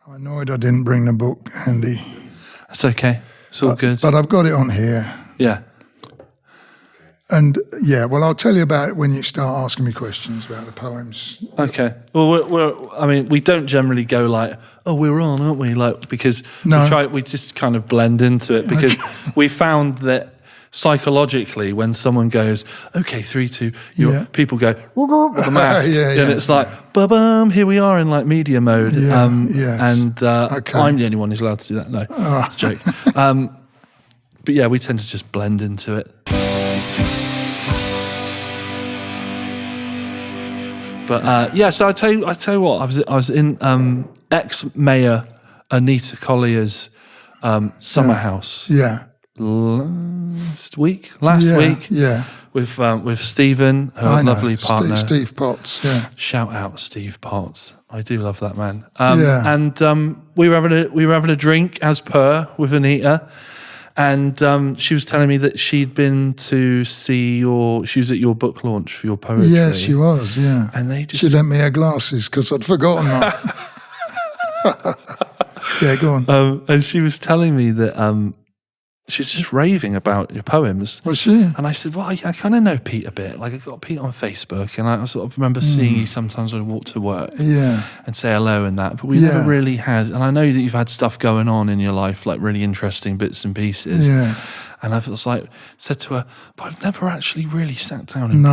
I'm annoyed I didn't bring the book, Andy. That's okay. It's all good. But I've got it on here. Yeah. And yeah, well, I'll tell you about it when you start asking me questions about the poems. Okay. Well, I mean, we don't generally go like, "Oh, we're on, aren't we?" Like, because we just kind of blend into it, because we found that psychologically, when someone goes, "Okay, 3, 2," people go with the mask, and it's like, "Ba-bum, here we are in like media mode." And I'm the only one who's allowed to do that. No, it's a joke. But yeah, we tend to just blend into it. But so I tell you what, I was in ex-mayor Anita Collier's summer house. Yeah. Last week, with Stephen, her lovely partner, Steve Potts. Yeah. Shout out Steve Potts. I do love that man. And we were having a drink as per with Anita. And she was telling me that she'd been to see she was at your book launch for your poetry. Yeah, she was, yeah. And she lent me her glasses because I'd forgotten that. Yeah, go on. And she was telling me that she was just raving about your poems. Was she? And I said, well, I kind of know Pete a bit. Like, I got Pete on Facebook, and I sort of remember seeing you sometimes when I walk to work. Yeah. And say hello and that. But we never really had, and I know that you've had stuff going on in your life, like really interesting bits and pieces. Yeah. And I said to her, but I've never actually really sat down and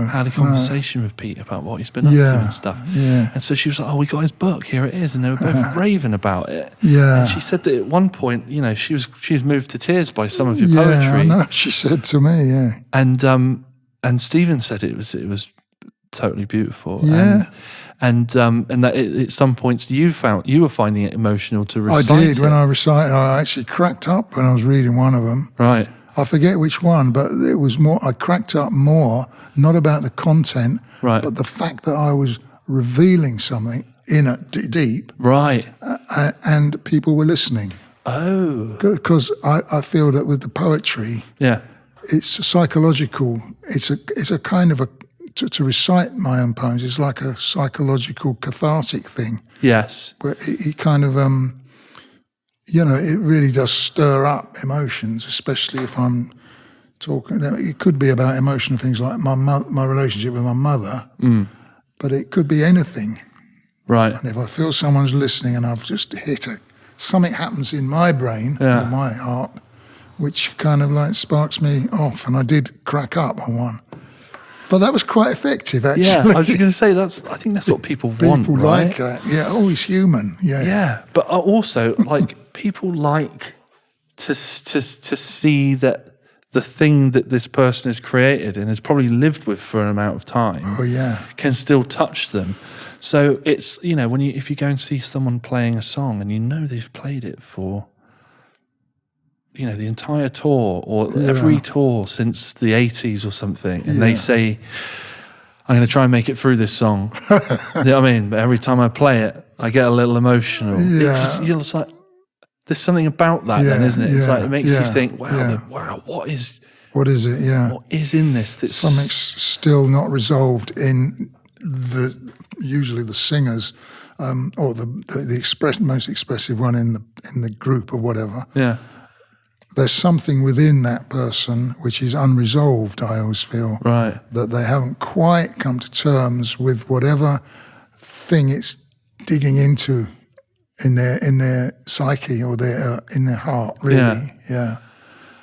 had a conversation with Pete about what he's been up to and stuff. Yeah. And so she was like, oh, we got his book, here it is. And they were both raving about it. Yeah. And she said that at one point, she was moved to tears by some of your poetry. Yeah, I know, she said to me, yeah. And Stephen said it was totally beautiful. Yeah. And that at some points you were finding it emotional to recite. I did. When I recited, I actually cracked up when I was reading one of them. Right. I forget which one, but it was more. I cracked up more, not about the content, right, but the fact that I was revealing something deep. Right. And people were listening. Oh. Because I feel that with the poetry, it's psychological. It's a kind of to recite my own poems is like a psychological cathartic thing. Yes. Where it kind of, it really does stir up emotions, especially if I'm talking. It could be about emotional things like my relationship with my mother, but it could be anything. Right. And if I feel someone's listening and I've just hit something happens in my brain or my heart, which kind of like sparks me off, and I did crack up on one. But that was quite effective, actually. Yeah, I was going to say, I think that's what people want, People right? like that. Yeah, always human. Yeah. Yeah, but also, like, people like to see that the thing that this person has created and has probably lived with for an amount of time can still touch them. So it's, if you go and see someone playing a song and they've played it for the entire tour or every tour since the 80s or something, and they say, I'm going to try and make it through this song. You know what I mean? But every time I play it, I get a little emotional. Yeah. It's like, there's something about that then, isn't it? It's like, it makes you think, wow, what is it? Yeah. What is in this? Something's still not resolved in usually the singers, or the most expressive one in the group or whatever. Yeah. There's something within that person which is unresolved, I always feel. Right. That they haven't quite come to terms with whatever thing it's digging into in their psyche or in their heart, really. Yeah.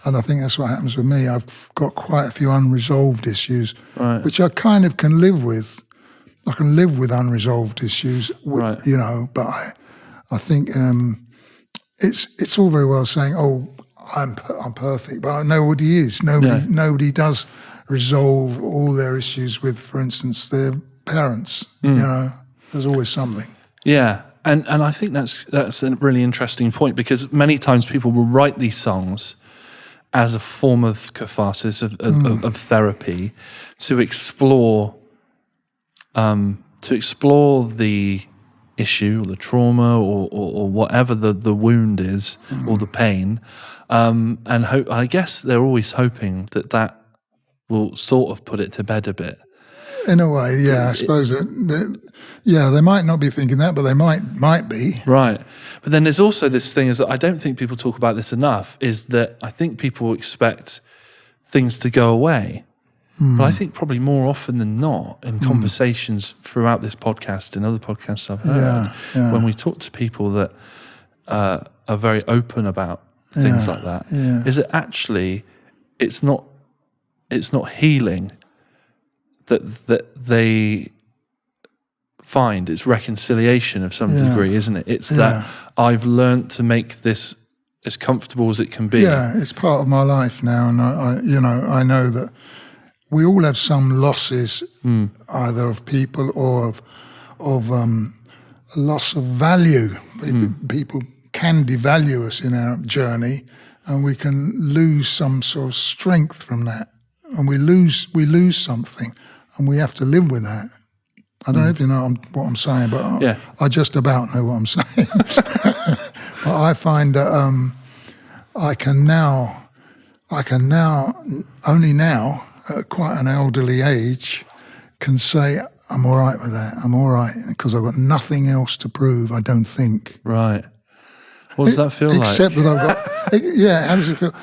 And I think that's what happens with me. I've got quite a few unresolved issues, which I kind of can live with. I can live with unresolved issues, but I think it's all very well saying, oh, I'm perfect, but nobody is. Nobody does resolve all their issues with, for instance, their parents. There's always something. Yeah, and I think that's a really interesting point, because many times people will write these songs as a form of catharsis, of therapy, to explore the issue or the trauma or whatever the wound is or the pain, and I guess they're always hoping that will sort of put it to bed a bit. In a way, yeah. I suppose they might not be thinking that, but they might be. Right. But then there's also this thing is that I don't think people talk about this enough, is that I think people expect things to go away. But I think probably more often than not in conversations throughout this podcast and other podcasts I've heard, when we talk to people that are very open about things like that, is that actually it's not healing that they find, it's reconciliation of some degree, isn't it? It's that I've learned to make this as comfortable as it can be. Yeah, it's part of my life now, and I know that we all have some losses, either of people or of loss of value. People can devalue us in our journey, and we can lose some sort of strength from that, and we lose something, and we have to live with that. I don't know if you know what I'm saying, but I just about know what I'm saying. But I find that I can now, only now, at quite an elderly age, can say, I'm all right with that. I'm all right, because I've got nothing else to prove, I don't think. Right. What does that feel Except like? that I've got, how does it feel?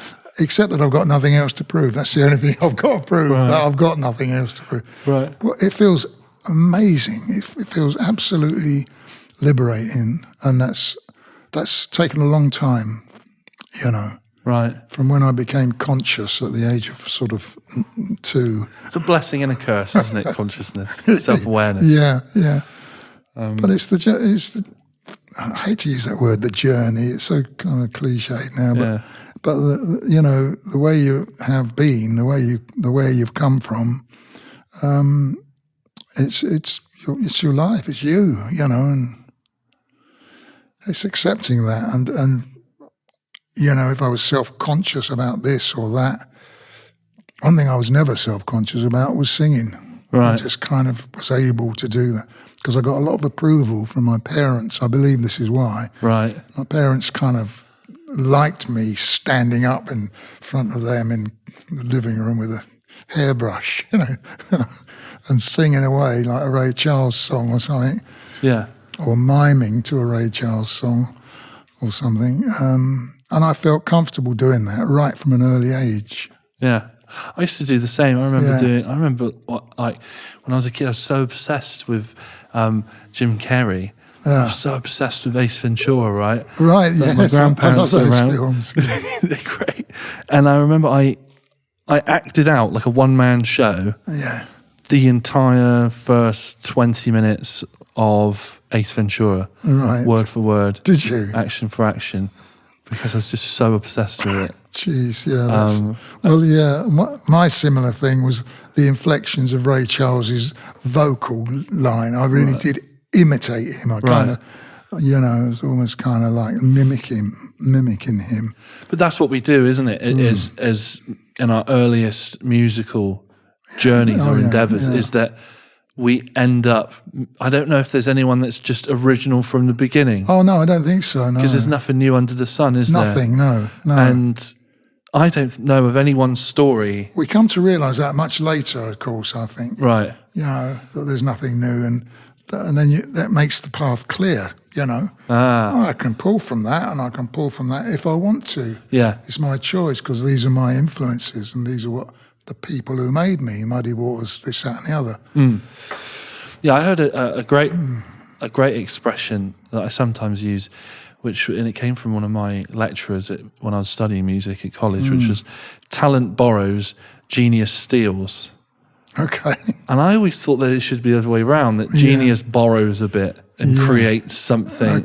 Except that I've got nothing else to prove. That's the only thing I've got to prove, that I've got nothing else to prove. Right. Well, it feels amazing. It feels absolutely liberating, and that's taken a long time, Right. From when I became conscious at the age of sort of 2. It's a blessing and a curse, isn't it? Consciousness, self-awareness. Yeah. But it's the I hate to use that word, the journey. It's so kind of cliched now, but the way you have been, the way you've come from, it's your life. It's you, and it's accepting that. And if I was self-conscious about this or that, one thing I was never self-conscious about was singing. Right. I just kind of was able to do that because I got a lot of approval from my parents. I believe this is why. Right. My parents kind of liked me standing up in front of them in the living room with a hairbrush, and singing away like a Ray Charles song or something. Yeah. Or miming to a Ray Charles song or something. And I felt comfortable doing that right from an early age. Yeah. I used to do the same. I remember when I was a kid, I was so obsessed with Jim Carrey. I was so obsessed with Ace Ventura, right? Right, that my grandparents I love those around. films. They're great. And I remember I acted out like a one-man show. Yeah. The entire first 20 minutes of Ace Ventura. Right. Word for word. Did you? Action for action. Because I was just so obsessed with it. Jeez, yeah. My similar thing was the inflections of Ray Charles's vocal line. I really did imitate him. I kind of, it was almost kind of like mimicking him. But that's what we do, isn't it? As in our earliest musical journeys or endeavours, is that we end up, I don't know if there's anyone that's just original from the beginning. Oh, no, I don't think so, no. Because there's nothing new under the sun, is there? Nothing, no. And I don't know of anyone's story. We come to realise that much later, of course, I think. Right. That there's nothing new, and then that makes the path clear, I can pull from that, and I can pull from that if I want to. Yeah. It's my choice, because these are my influences, and these are what the people who made me, Muddy Waters, this, that, and the other. Yeah, I heard a great expression that I sometimes use, and it came from one of my lecturers when I was studying music at college, which was talent borrows, genius steals. Okay. And I always thought that it should be the other way around, that genius borrows a bit and creates something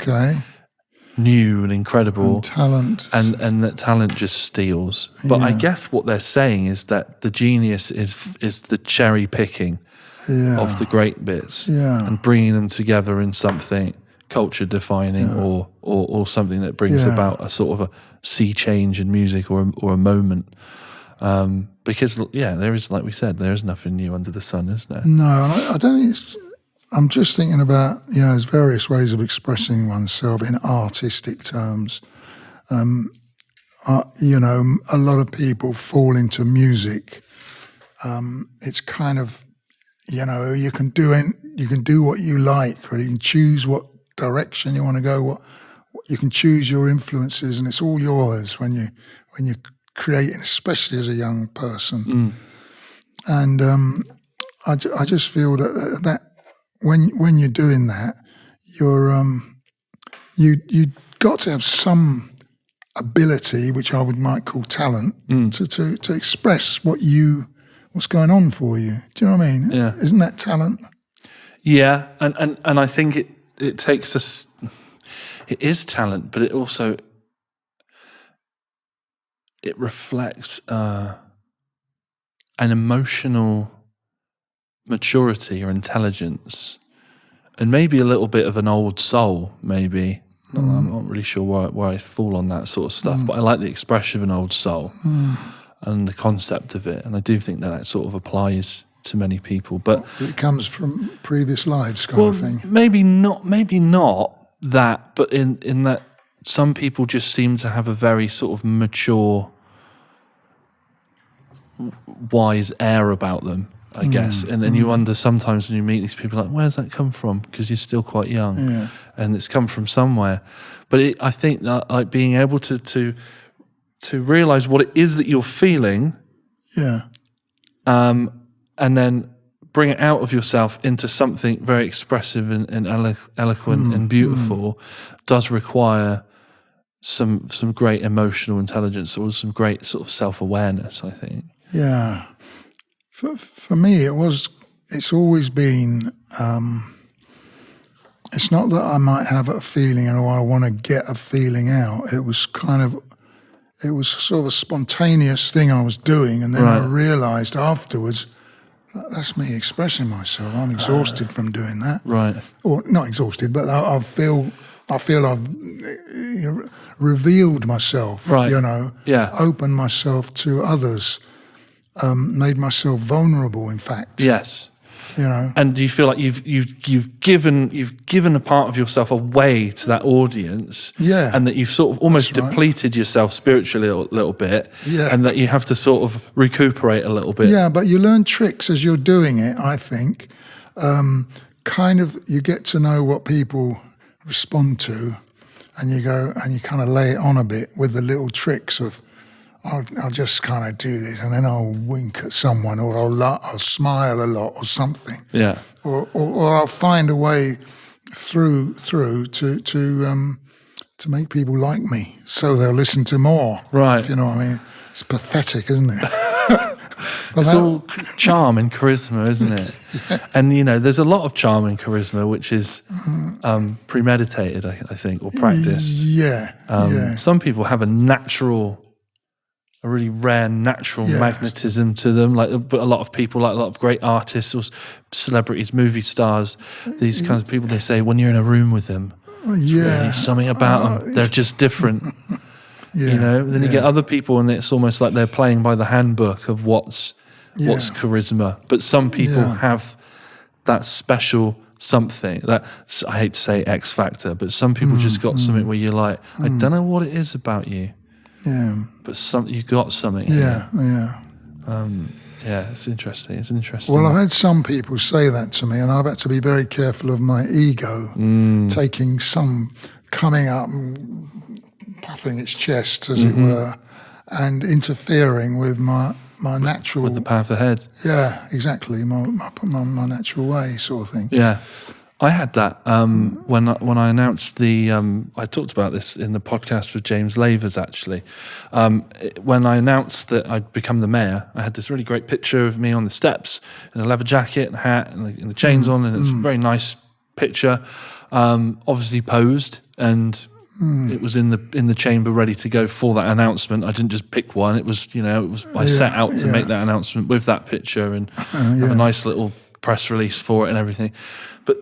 new and incredible. And talent. And that talent just steals. But I guess what they're saying is that the genius is the cherry picking of the great bits and bringing them together in something culture defining or something that brings about a sort of a sea change in music or a moment. Because there is, like we said, there is nothing new under the sun, is there? No, I don't think I'm just thinking about, there's various ways of expressing oneself in artistic terms. A lot of people fall into music. It's kind of, you know, you can do what you like, or you can choose what direction you want to go. You can choose your influences, and it's all yours when you're creating, especially as a young person. And I just feel that when you're doing that, you got to have some ability, which I might call talent, to express what's going on for you. Do you know what I mean? Yeah. Isn't that talent? Yeah, and I think it takes us. It is talent, but it also reflects an emotional maturity or intelligence, and maybe a little bit of an old soul. Maybe I'm not really sure where I fall on that sort of stuff, but I like the expression of an old soul and the concept of it, and I do think that sort of applies to many people. But it comes from previous lives, kind of thing. Maybe not that, but in that some people just seem to have a very sort of mature, wise air about them, I guess. And then you wonder sometimes when you meet these people, like, where's that come from? Because you're still quite young, and it's come from somewhere. But I think that, like, being able to realize what it is that you're feeling, and then bring it out of yourself into something very expressive and eloquent and beautiful, does require some great emotional intelligence, or some great sort of self-awareness, I think. Yeah. For me, it's always been, it's not that I might have a feeling or I want to get a feeling out. It was sort of a spontaneous thing I was doing, and then I realised afterwards, that's me expressing myself. I'm exhausted from doing that. Right. Or not exhausted, but I feel I've revealed myself, you know, opened myself to others, made myself vulnerable, in fact. Yes. You know. And do you feel like you've given a part of yourself away to that audience? Yeah. And that you've sort of almost depleted yourself spiritually a little bit. Yeah. And that you have to sort of recuperate a little bit. Yeah, but you learn tricks as you're doing it, I think. Kind of, you get to know what people respond to, and you go and you kind of lay it on a bit with the little tricks of, I'll just kind of do this, and then I'll wink at someone, or I'll smile a lot, or something. Yeah. Or I'll find a way through to make people like me, so they'll listen to more. Right. If you know what I mean? It's pathetic, isn't it? It's all charm and charisma, isn't it? Yeah. And, you know, there's a lot of charm and charisma which is premeditated, I think, or practiced. Yeah. Some people have a really rare natural magnetism to them, but a lot of people, like a lot of great artists or celebrities, movie stars, these kinds of people, they say when you're in a room with them, there's really something about them. They're just different. You know, then you get other people and it's almost like they're playing by the handbook of what's charisma. But some people have that special something, that, I hate to say X factor, but some people just got something where you're like, I don't know what it is about you. Yeah. But you got something. Yeah. It's interesting. It's interesting. Well, I've had some people say that to me, and I've had to be very careful of my ego taking coming up and puffing its chest, as it were, and interfering with my natural... With the path ahead. Yeah, exactly, my natural way, sort of thing. Yeah. I had that when I announced the... I talked about this in the podcast with James Lavers, actually. When I announced that I'd become the mayor, I had this really great picture of me on the steps in a leather jacket and hat and the chains on, and it's a very nice picture. Obviously posed, and it was in the chamber ready to go for that announcement. I didn't just pick one. It was, I set out to make that announcement with that picture and have a nice little press release for it and everything. But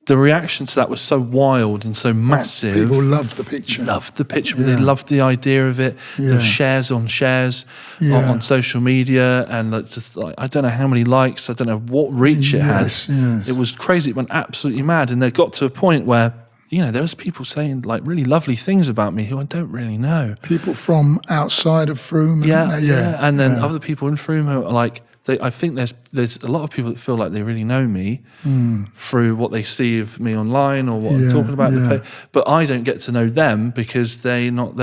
the reaction to that was so wild and so massive. People loved the picture. But they loved the idea of it. The shares on social media, and I don't know how many likes, I don't know what reach it had. It was crazy. It went absolutely mad, and they got to a point where there was people saying like really lovely things about me who I don't really know. People from outside of Frome. And then other people in Frome who are like I think there's a lot of people that feel like they really know me through what they see of me online or what I'm talking about. But I don't get to know them because they're not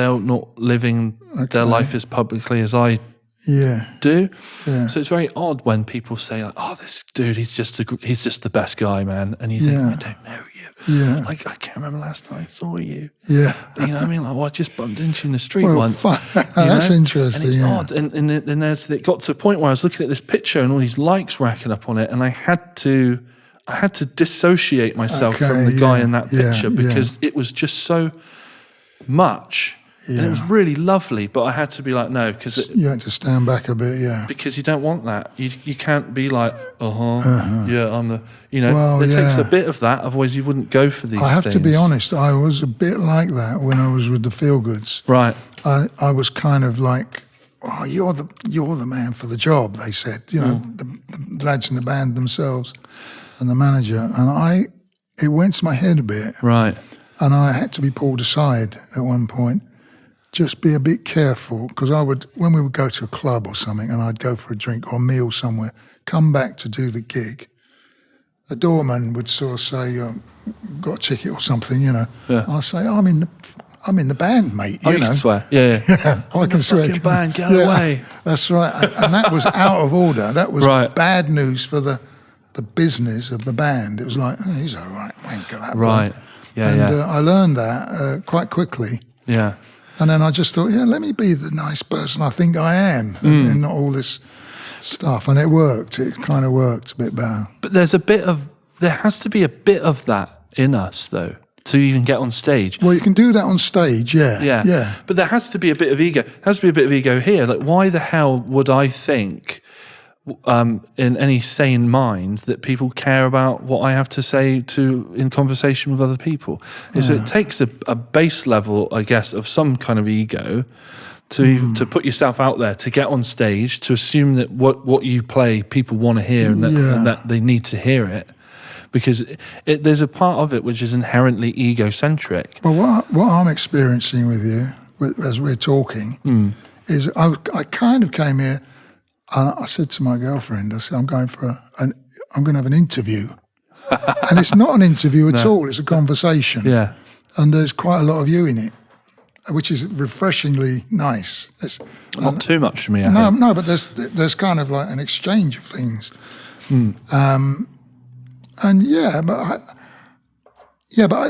living their life as publicly as I do. So it's very odd when people say like, "Oh, this dude, he's just the best guy, man," and you think, "I don't know you." Like, I can't remember last time I saw you. You know what I mean? Like, well, I just bumped into you in the street once. That's interesting. And it's odd. And it got to a point where I was looking at this picture and all these likes racking up on it, and I had to dissociate myself from the guy in that picture because it was just so much. And it was really lovely, but I had to be like, no, because you had to stand back a bit, because you don't want that. You can't be like, I'm the, it takes a bit of that, otherwise you wouldn't go for these things. I have to be honest, I was a bit like that when I was with the Feelgoods. Right. I was kind of like, oh, you're the man for the job, they said, the lads in the band themselves and the manager, and it went to my head a bit. Right. And I had to be pulled aside at one point. Just be a bit careful, because when we would go to a club or something and I'd go for a drink or a meal somewhere, come back to do the gig, the doorman would sort of say, got a ticket or something, I'd say, I'm in the band, mate, you can swear. Yeah. I can swear. Fucking band, get away. That's right. And that was out of order. That was bad news for the business of the band. It was like, oh, he's all right, wanker, that right. One. Yeah, I learned that quite quickly. Yeah. And then I just thought, let me be the nice person I think I am, and not all this stuff. And it worked. It kind of worked a bit better. But there has to be a bit of that in us, though, to even get on stage. Well, you can do that on stage, yeah. But there has to be a bit of ego. There has to be a bit of ego here. Like, why the hell would I think, in any sane mind, that people care about what I have to say in conversation with other people? So it takes a base level, I guess, of some kind of ego to put yourself out there, to get on stage, to assume that what you play people want to hear and that they need to hear it. Because there's a part of it which is inherently egocentric. Well, what I'm experiencing with you, as we're talking, is I kind of came here. And I said to my girlfriend, I said, I'm going to have an interview. And it's not an interview at all, it's a conversation. Yeah. And there's quite a lot of you in it, which is refreshingly nice. Not too much for me, I think. No, but there's kind of like an exchange of things. But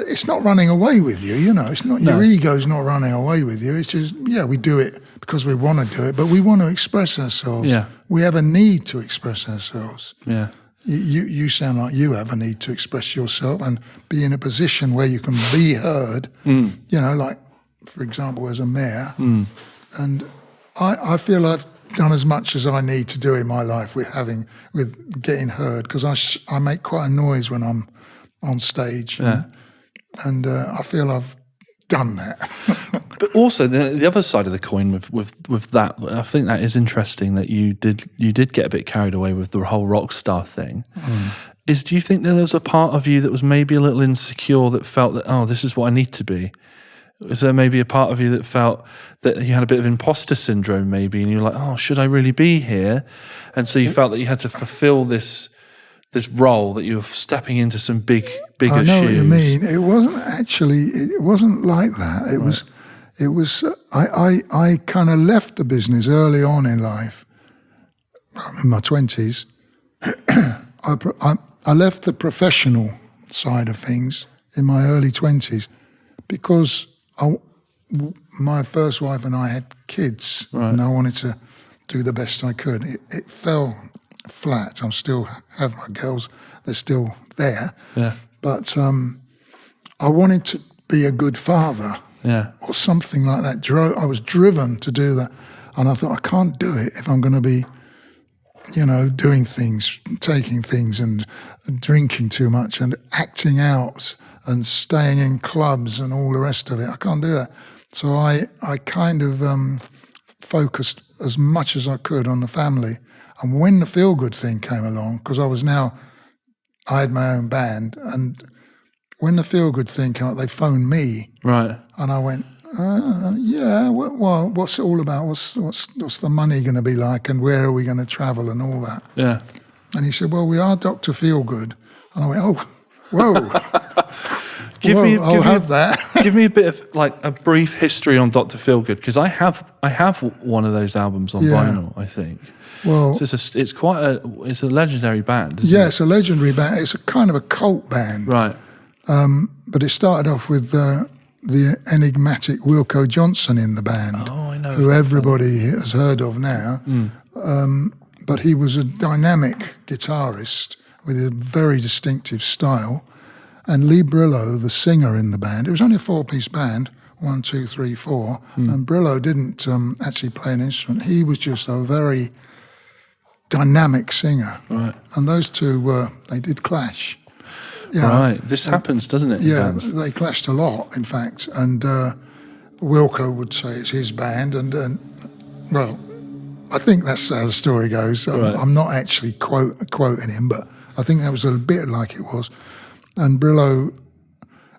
it's not running away with you, It's not your ego's not running away with you. It's just we do it because we want to do it, but we want to express ourselves. Yeah. We have a need to express ourselves. Yeah. You sound like you have a need to express yourself and be in a position where you can be heard. Like for example, as a mayor, and I feel I've done as much as I need to do in my life with getting heard, because I make quite a noise when I'm on stage, and I feel I've done that. But also the other side of the coin with that, I think that is interesting that you did get a bit carried away with the whole rock star thing. Is, do you think that there was a part of you that was maybe a little insecure, that felt that, oh, this is what I need to be? Was there maybe a part of you that felt that you had a bit of imposter syndrome maybe, and you're like, oh, should I really be here? And so you felt that you had to fulfill this role, that you're stepping into some bigger shoes. I know what you mean. It wasn't like that. It was. I kind of left the business early on in life. I'm in my 20s. I left the professional side of things in my early 20s because my first wife and I had kids, and I wanted to do the best I could. It fell flat. I still have my girls; they're still there. Yeah. But I wanted to be a good father, or something like that. I was driven to do that, and I thought I can't do it if I'm going to be, doing things, taking things, and drinking too much, and acting out, and staying in clubs, and all the rest of it. I can't do that. So I kind of focused as much as I could on the family. And when the Feelgood thing came along, because I had my own band, and when the Feelgood thing came out, they phoned me. Right. And I went, Yeah, well, what's it all about? What's the money going to be like, and where are we going to travel and all that? Yeah. And he said, well, we are Dr. Feelgood. And I went, oh, whoa. I'll have that. Give me a bit of like a brief history on Dr. Feelgood, because I have one of those albums on vinyl, I think. Well, so it's a legendary band, isn't it? Yeah, it's a legendary band. It's a kind of a cult band. Right. But it started off with the enigmatic Wilko Johnson in the band. Oh, I know. Who everybody has heard of now. But he was a dynamic guitarist with a very distinctive style. And Lee Brilleaux, the singer in the band, it was only a 4-piece band, 1, 2, 3, 4. And Brilleaux didn't actually play an instrument. He was just a very dynamic singer. Right. And those two, they did clash. Yeah, right. This happens, doesn't it? Yeah, they clashed a lot, in fact. And Wilko would say it's his band. And well, I think that's how the story goes. I'm not actually quoting him, but I think that was a bit like it was. And Brilleaux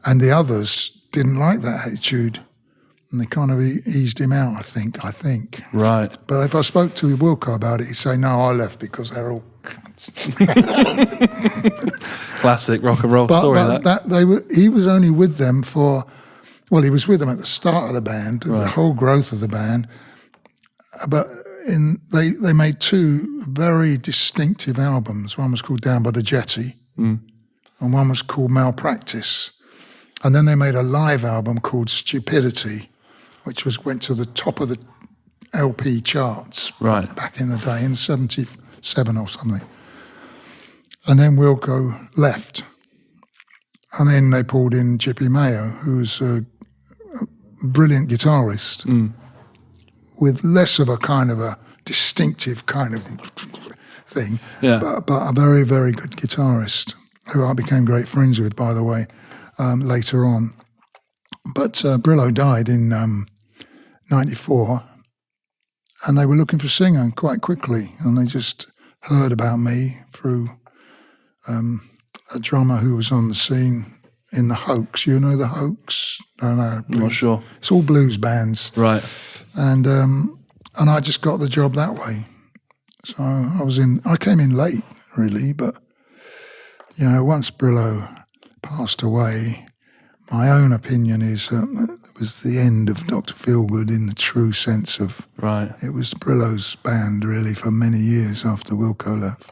and the others didn't like that attitude. And they kind of eased him out, I think. Right. But if I spoke to Wilko about it, he'd say, no, I left because they're all cunts. Classic rock and roll story. He was only with them he was with them at the start of the band, the whole growth of the band. But they made 2 very distinctive albums. One was called Down by the Jetty, and one was called Malpractice. And then they made a live album called Stupidity, which went to the top of the LP charts back in the day, in 77 or something. And then Wilko left. And then they pulled in Chippy Mayo, who's a brilliant guitarist, with less of a kind of a distinctive kind of thing, but a very, very good guitarist, who I became great friends with, by the way, later on. But Brilleaux died in 94, and they were looking for a singer quite quickly, and they just heard about me through a drummer who was on the scene in the Hoax. You know the Hoax? No, I'm not sure. It's all blues bands. Right. And I just got the job that way. So I came in late, really, but, once Brilleaux passed away, my own opinion is it was the end of Dr. Feelgood in the true sense of... Right. It was Brilleaux's band, really, for many years after Wilko left.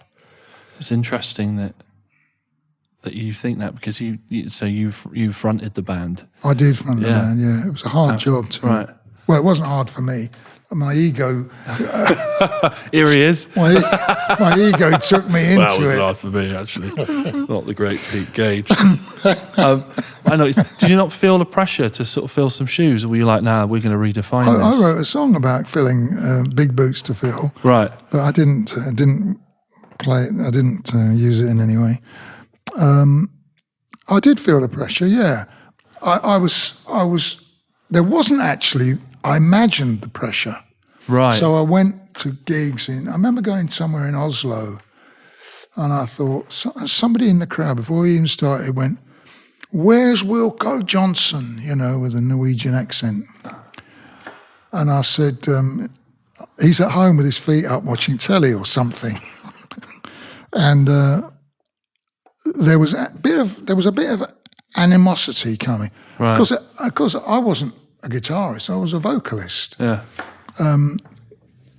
It's interesting that you think that, because you fronted the band. I did front the band, yeah. It was a hard job too. Right. Well, it wasn't hard for me. My ego... Here he is. My ego took me into it. That wasn't hard for me, actually. Not the great Pete Gage. I know. Did you not feel the pressure to sort of fill some shoes, or were you like, nah, we're going to redefine this? I wrote a song about filling big boots to fill. Right. But I didn't play it. I didn't use it in any way. I did feel the pressure, yeah. I was... There wasn't actually... I imagined the pressure. Right. So I went to gigs I remember going somewhere in Oslo, and I thought, somebody in the crowd, before we even started, went, "Where's Wilko Johnson?" With a Norwegian accent. And I said, he's at home with his feet up watching telly or something. And there was a bit of animosity coming. Right. Because I wasn't a guitarist, I was a vocalist. Yeah.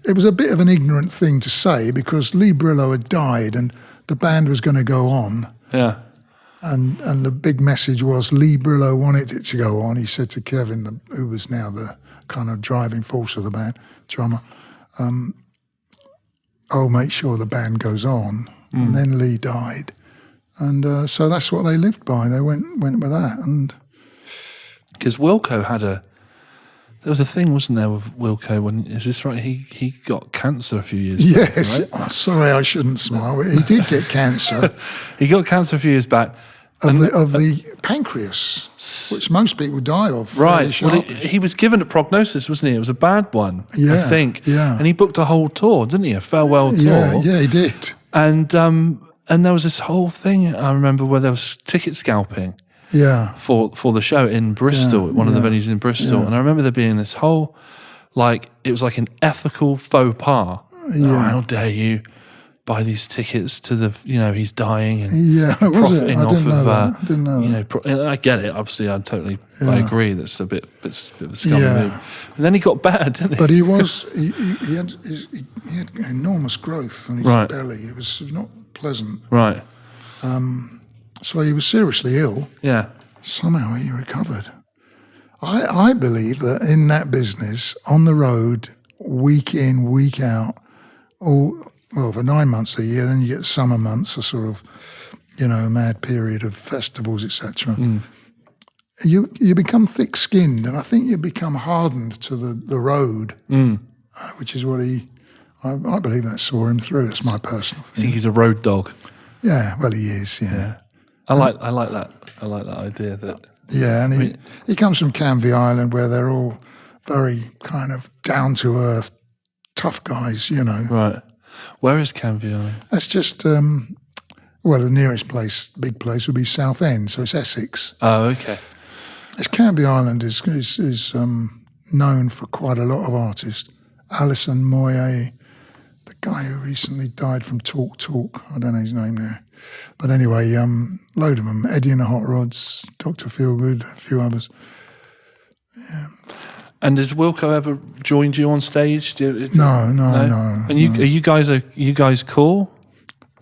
It was a bit of an ignorant thing to say, because Lee Brilleaux had died and the band was going to go on. Yeah. And the big message was Lee Brilleaux wanted it to go on. He said to Kevin, who was now the kind of driving force of the band, drummer, I'll make sure the band goes on. And then Lee died. And so that's what they lived by. They went with that. And because Wilko had there was a thing, wasn't there, with Wilko? Is this right? He got cancer a few years back. Yes. Right? Oh, sorry, I shouldn't smile. But he did get cancer. He got cancer a few years back. Of the pancreas, which most people die of. Right. Well, he was given a prognosis, wasn't he? It was a bad one, I think. Yeah. And he booked a whole tour, didn't he? A farewell tour. Yeah, he did. And there was this whole thing, I remember, where there was ticket scalping. for the show in Bristol, at one of the venues in Bristol. And I remember there being this whole, like, it was like an ethical faux pas. Oh, how dare you buy these tickets to the, he's dying and profiting off of, I didn't know that. I get it. Obviously, I agree. That's a bit of a scummy move. And then he got better, didn't he? But he had enormous growth on his belly. It was not pleasant. Right. So he was seriously ill. Yeah. Somehow he recovered. I believe that in that business, on the road, week in, week out, for 9 months a year, then you get summer months, a sort of, a mad period of festivals, etc. You become thick-skinned, and I think you become hardened to the road, which is what I believe that saw him through. That's my personal thing. I think he's a road dog. Yeah, well, he is, yeah. I like that. I like that idea that... Yeah, and he comes from Canvey Island, where they're all very kind of down-to-earth, tough guys, Right. Where is Canvey Island? That's just, the nearest big place would be Southend, so it's Essex. Oh, okay. Canvey Island is known for quite a lot of artists. Alison Moyet, the guy who recently died from Talk Talk, I don't know his name there. But anyway, load of them. Eddie and the Hot Rods, Dr. Feelgood, a few others. Yeah. And has Wilco ever joined you on stage? No. And are you guys cool?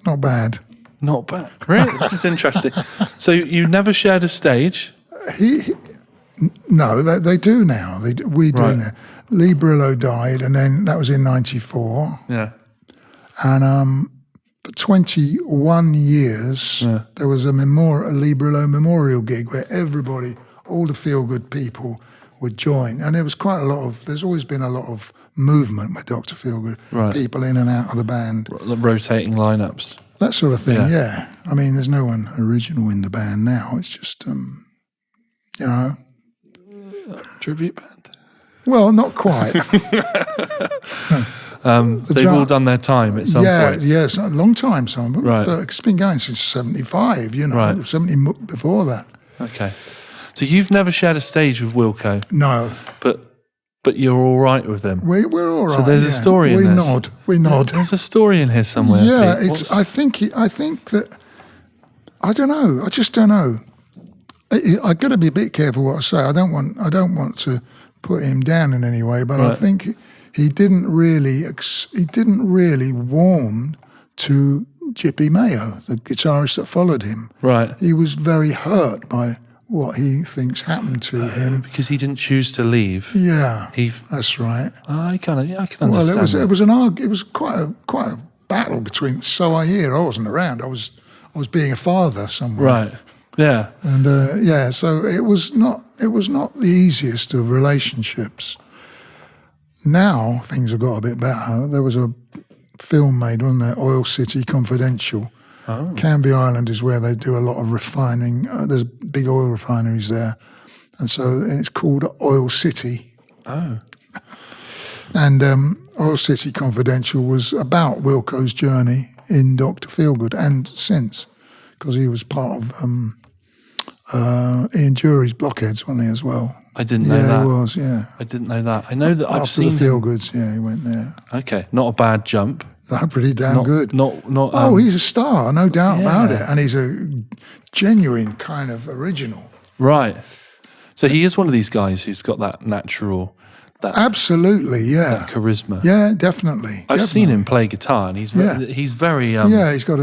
Not bad. Not bad. Really? This is interesting. So you never shared a stage? No, they do now. We do now. Lee Brilleaux died, and then that was in '94. Yeah. And for 21 years, there was a Lee Brilleaux memorial gig where everybody, all the Feelgood people, would join. And there was there's always been a lot of movement with Dr. Feelgood, people in and out of the band. Rotating lineups. That sort of thing, yeah. I mean, there's no one original in the band now. It's just, Tribute band? Well, not quite. They've all done their time at some point. Yeah, it's a long time, Simon. Right. It's been going since 75, 70 before that. Okay. So you've never shared a stage with Wilco? No. But you're all right with them? We're all right. So there's a story in this? We nod. There's a story in here somewhere. Yeah, Pete. I think that, I don't know. I just don't know. I've got to be a bit careful what I say. I don't want to put him down in any way, but I think he didn't really warm to Jippy Mayo, the guitarist that followed him. Right. He was very hurt by what he thinks happened to him because he didn't choose to leave. Yeah, that's right. I can understand. Well, it was quite a battle between. So I hear. I wasn't around. I was being a father somewhere. Right. Yeah. And so it was not the easiest of relationships. Now things have got a bit better. There was a film made, wasn't there? Oil City Confidential. Oh. Canvey Island is where they do a lot of refining. There's big oil refineries there. And it's called Oil City. Oh. And Oil City Confidential was about Wilco's journey in Dr. Feelgood and since, because he was part of Ian Jury's Blockheads, wasn't he, as well? I didn't know that. Yeah, he was, yeah. I didn't know that. I know that I've seen After the Feelgoods, he went there. Okay, not a bad jump. No, pretty damn good. Not. He's a star, no doubt about it. And he's a genuine kind of original. Right. So he is one of these guys who's got that natural... Absolutely, yeah. That charisma. Yeah, definitely. I've seen him play guitar, and he's very... he's got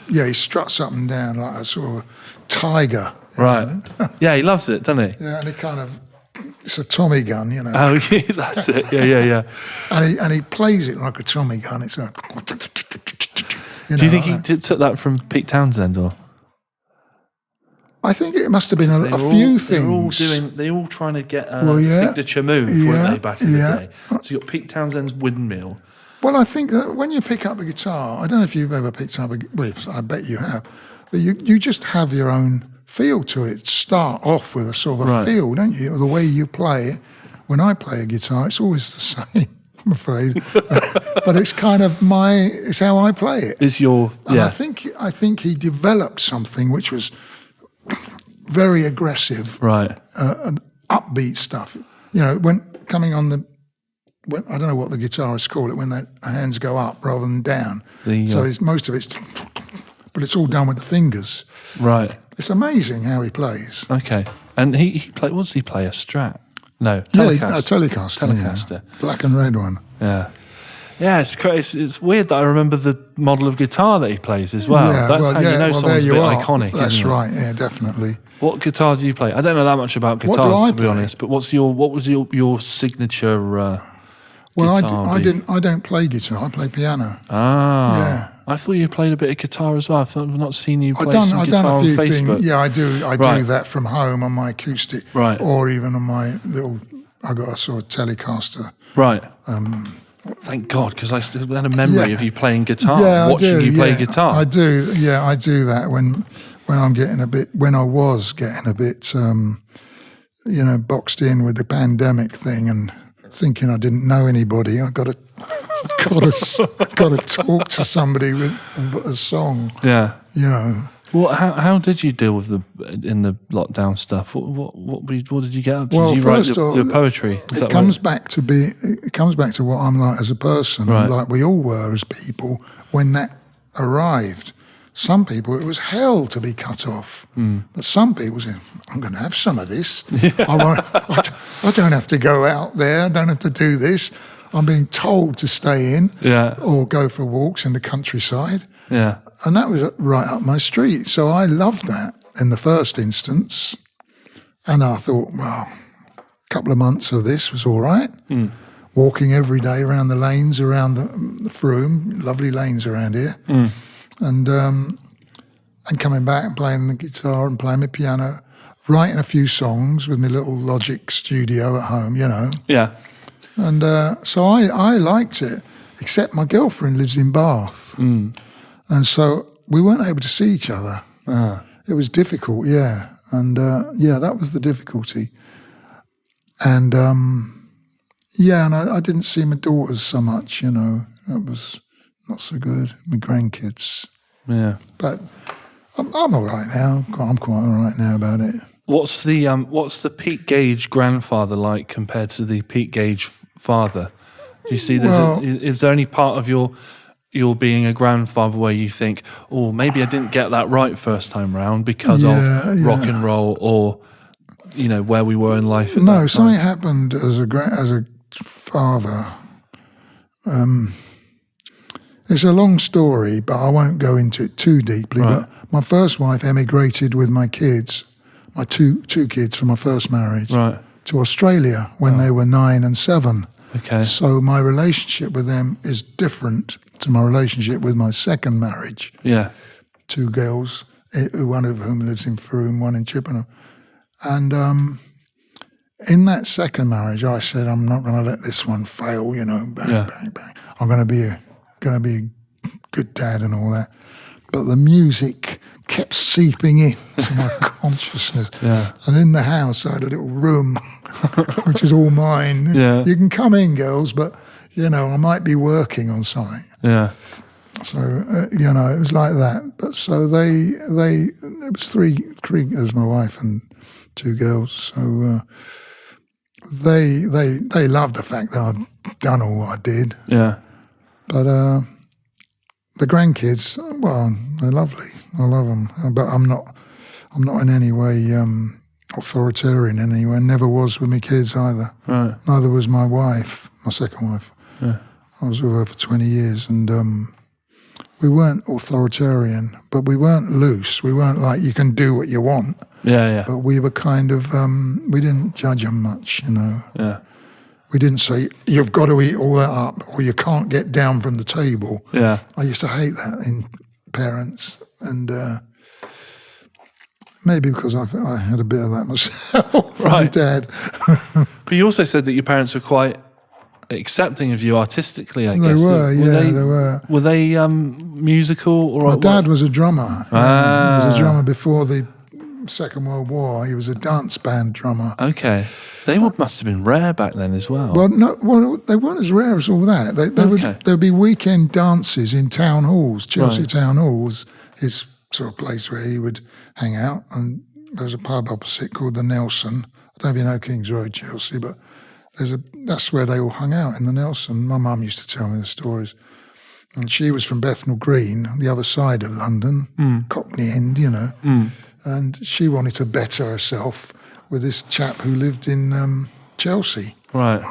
he struts up and down like a sort of tiger. Right. Yeah, he loves it, doesn't he? Yeah, and he kind of... It's a Tommy gun, you know. Oh, yeah, that's it. Yeah. And he plays it like a Tommy gun. It's like... Do you think he took that from Pete Townsend, or...? I think it must have been a few things. They're all trying to get a signature move, weren't they, back in the day? So you got Pete Townsend's Windmill. Well, I think that when you pick up a guitar, I don't know if you've ever picked up I bet you have, but you just have your own feel to it. Start off with a sort of a feel, don't you? The way you play it. When I play a guitar, it's always the same, I'm afraid. But it's kind of it's how I play it. It's your... And I think he developed something which was... very aggressive, right, upbeat stuff. You know, when coming on I don't know what the guitarists call it when their hands go up rather than down. So most of it's, but it's all done with the fingers. Right. It's amazing how he plays. Okay. And he play. What does he play? A Strat? No, Telecaster. Telecaster. Yeah. Black and red one. Yeah. Yeah, it's crazy. It's weird that I remember the model of guitar that he plays as well. Yeah, That's how you know someone's a bit iconic. That's right. Yeah, definitely. What guitar do you play? I don't know that much about guitars, to be honest. But what was your signature? Well, guitar I don't play guitar. I play piano. Ah, yeah. I thought you played a bit of guitar as well. I've not seen you play some I've guitar done a few on Facebook. things. Yeah, I do. I do that from home on my acoustic, right? Or even on my little. I got a sort of Telecaster, right? Thank God, because I still had a memory of you playing guitar, watching you play guitar. I do. Yeah, I do that when I'm getting a bit. When I was getting a bit, boxed in with the pandemic thing and thinking I didn't know anybody. I got to talk to somebody with a song. Yeah. You know. Well, how did you deal with in the lockdown stuff? What did you get up to? Well, did you write your poetry? It comes back to what I'm like as a person, right. Like we all were as people when that arrived. Some people, it was hell to be cut off. But some people said, I'm going to have some of this. Yeah. I don't have to go out there. I don't have to do this. I'm being told to stay in or go for walks in the countryside. Yeah. And that was right up my street. So I loved that in the first instance. And I thought, well, a couple of months of this was all right. Walking every day around the lanes, around the Froome, lovely lanes around here. And coming back and playing the guitar and playing the piano, writing a few songs with my little Logic studio at home, you know. Yeah. And so I liked it, except my girlfriend lives in Bath. And so we weren't able to see each other. It was difficult, yeah. And, that was the difficulty. And, and I didn't see my daughters so much, you know. That was not so good. My grandkids. Yeah. But I'm all right now. I'm quite all right now about it. What's the Pete Gage grandfather like compared to the Pete Gage father? Do you see is there any part of your being a grandfather where you think, oh, maybe I didn't get that right first time round because of rock and roll or, you know, where we were in life? No, something happened as a father. It's a long story, but I won't go into it too deeply. Right. But my first wife emigrated with my kids, my two kids from my first marriage, to Australia when they were 9 and 7. Okay. So my relationship with them is different to my relationship with my second marriage. Yeah. 2 girls, one of whom lives in Froome, one in Chippenham. And in that second marriage, I said, I'm not going to let this one fail, you know, bang, bang, bang. I'm going to be a good dad and all that. But the music kept seeping into my consciousness. Yeah. And in the house, I had a little room, which is all mine. Yeah. You can come in, girls, but, you know, I might be working on something. Yeah. So, it was like that. But so it was three, it was my wife and 2 girls. So they loved the fact that I'd done all what I did. Yeah. But the grandkids, well, they're lovely. I love them. But I'm not in any way authoritarian in any way. Never was with my kids either. Right. Neither was my wife, my second wife. Yeah. I was with her for 20 years, and we weren't authoritarian, but we weren't loose. We weren't like, you can do what you want. Yeah, yeah. But we were kind of, we didn't judge them much, you know. Yeah. We didn't say, you've got to eat all that up, or you can't get down from the table. Yeah. I used to hate that in parents, and maybe because I had a bit of that myself from my dad. But you also said that your parents were quite accepting of you artistically, I guess. They were, they were. Were they musical? Or my dad was a drummer. He was a drummer before the Second World War. He was a dance band drummer. Okay. They must have been rare back then as well. Well, they weren't as rare as all that. There'd be weekend dances in town halls. Chelsea Town Hall was his sort of place where he would hang out, and there's a pub opposite called the Nelson. I don't know if you know Kings Road, Chelsea, but that's where they all hung out, in the Nelson. My mum used to tell me the stories. And she was from Bethnal Green, the other side of London, Cockney End, you know. And she wanted to better herself with this chap who lived in Chelsea. Right.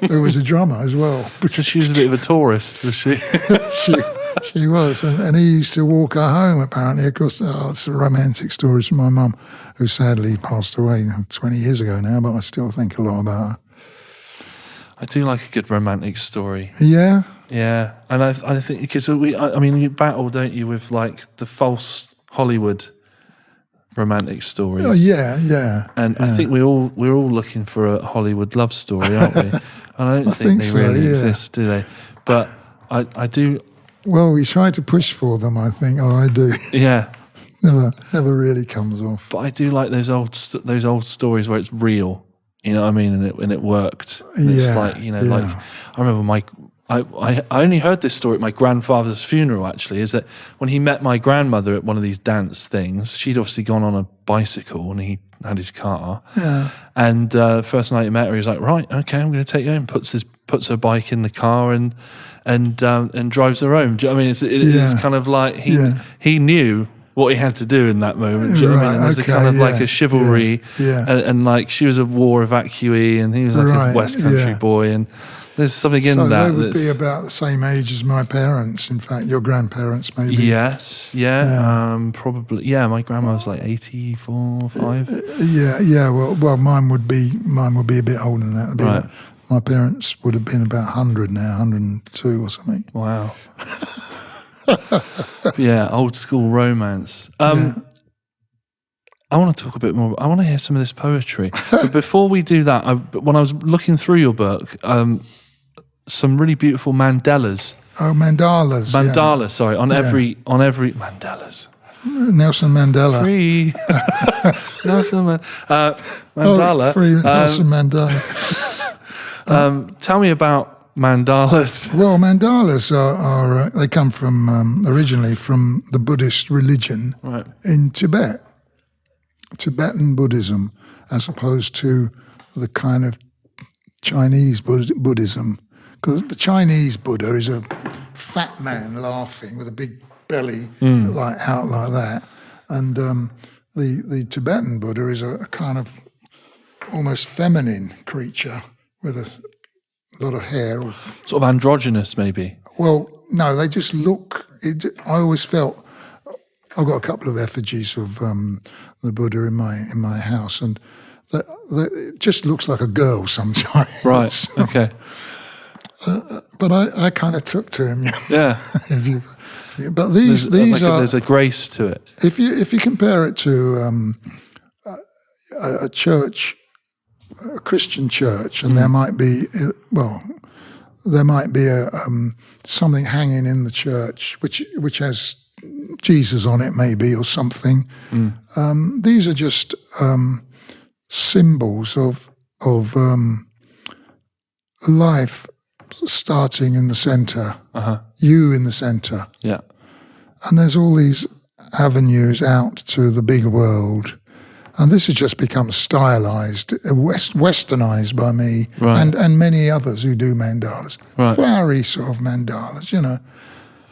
Who was a drummer as well. So she was a bit of a tourist, was she? She was. And he used to walk her home, apparently, across it's romantic stories from my mum, who sadly passed away 20 years ago now, but I still think a lot about her. I do like a good romantic story. Yeah? Yeah. And I think, because you battle, don't you, with like the false Hollywood romantic stories. Oh, yeah. And I think we're all looking for a Hollywood love story, aren't we? And I don't think they really exist, do they? But I do. Well, we try to push for them, I think. Oh, I do. Yeah. Never really comes off. But I do like those old stories where it's real. You know what I mean? And it worked. It's like, you know, like I remember I only heard this story at my grandfather's funeral, actually, is that when he met my grandmother at one of these dance things, she'd obviously gone on a bicycle and he had his car. Yeah. And first night he met her, he was like, right, okay, I'm going to take you home. Puts her bike in the car and drives her home. Do you know what I mean? It's kind of like he knew what he had to do in that moment. Do you know what I mean? And there's a kind of like a chivalry. Yeah. And like she was a war evacuee and he was like a West Country boy. And there's something in that. So they would be about the same age as my parents, in fact, your grandparents maybe. Yes, probably. Yeah, my grandma was like 84, 5. Yeah. Well, mine would be a bit older than that. Right. My parents would have been about 100 now, 102 or something. Wow. Yeah, old school romance. I want to talk a bit more. I want to hear some of this poetry. But before we do that, when I was looking through your book, some really beautiful mandalas. Oh, mandalas. Mandalas, sorry. On every mandalas. Nelson Mandela. Free. Nelson Mandala. Free Nelson Mandela. Tell me about mandalas. Well, mandalas are they come from originally from the Buddhist religion in Tibet. Tibetan Buddhism, as opposed to the kind of Chinese Buddhism. Because the Chinese Buddha is a fat man laughing with a big belly out like that. And the Tibetan Buddha is a kind of almost feminine creature with a lot of hair. Sort of androgynous, maybe? Well, no, they just look... I always felt... I've got a couple of effigies of the Buddha in my house, and it just looks like a girl sometimes. Right. Okay. But I kind of took to him. Yeah. But these are... There's a grace to it. If you compare it to a church, a Christian church, and there might be something hanging in the church which has Jesus on it, maybe, or something. These are just symbols of life starting in the center, you in the center. Yeah. And there's all these avenues out to the big world. And this has just become stylized, westernized by me and many others who do mandalas. Right. Flowery sort of mandalas, you know.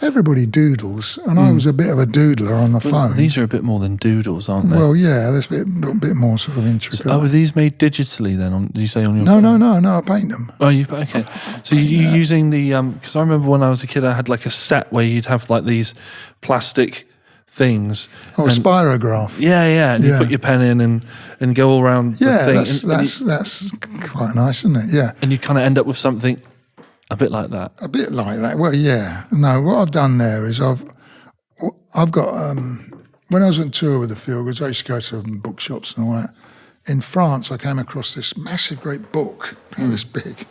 Everybody doodles, and I was a bit of a doodler on the phone. These are a bit more than doodles, aren't they? Well, yeah, there's a bit more sort of intricate. So, are these made digitally then? Did you say on your phone? No, I paint them. Oh, okay. So you're using the... Because I remember when I was a kid, I had like a set where you'd have like these plastic things. Oh, a spirograph. Yeah. And you put your pen in and go all around the thing. That's quite nice, isn't it? Yeah. And you kind of end up with something... A bit like that. A bit like that. Well, yeah. No, what I've done there is I've got when I was on tour with the Feelgoods, I used to go to bookshops and all that. In France, I came across this massive, great book, this big,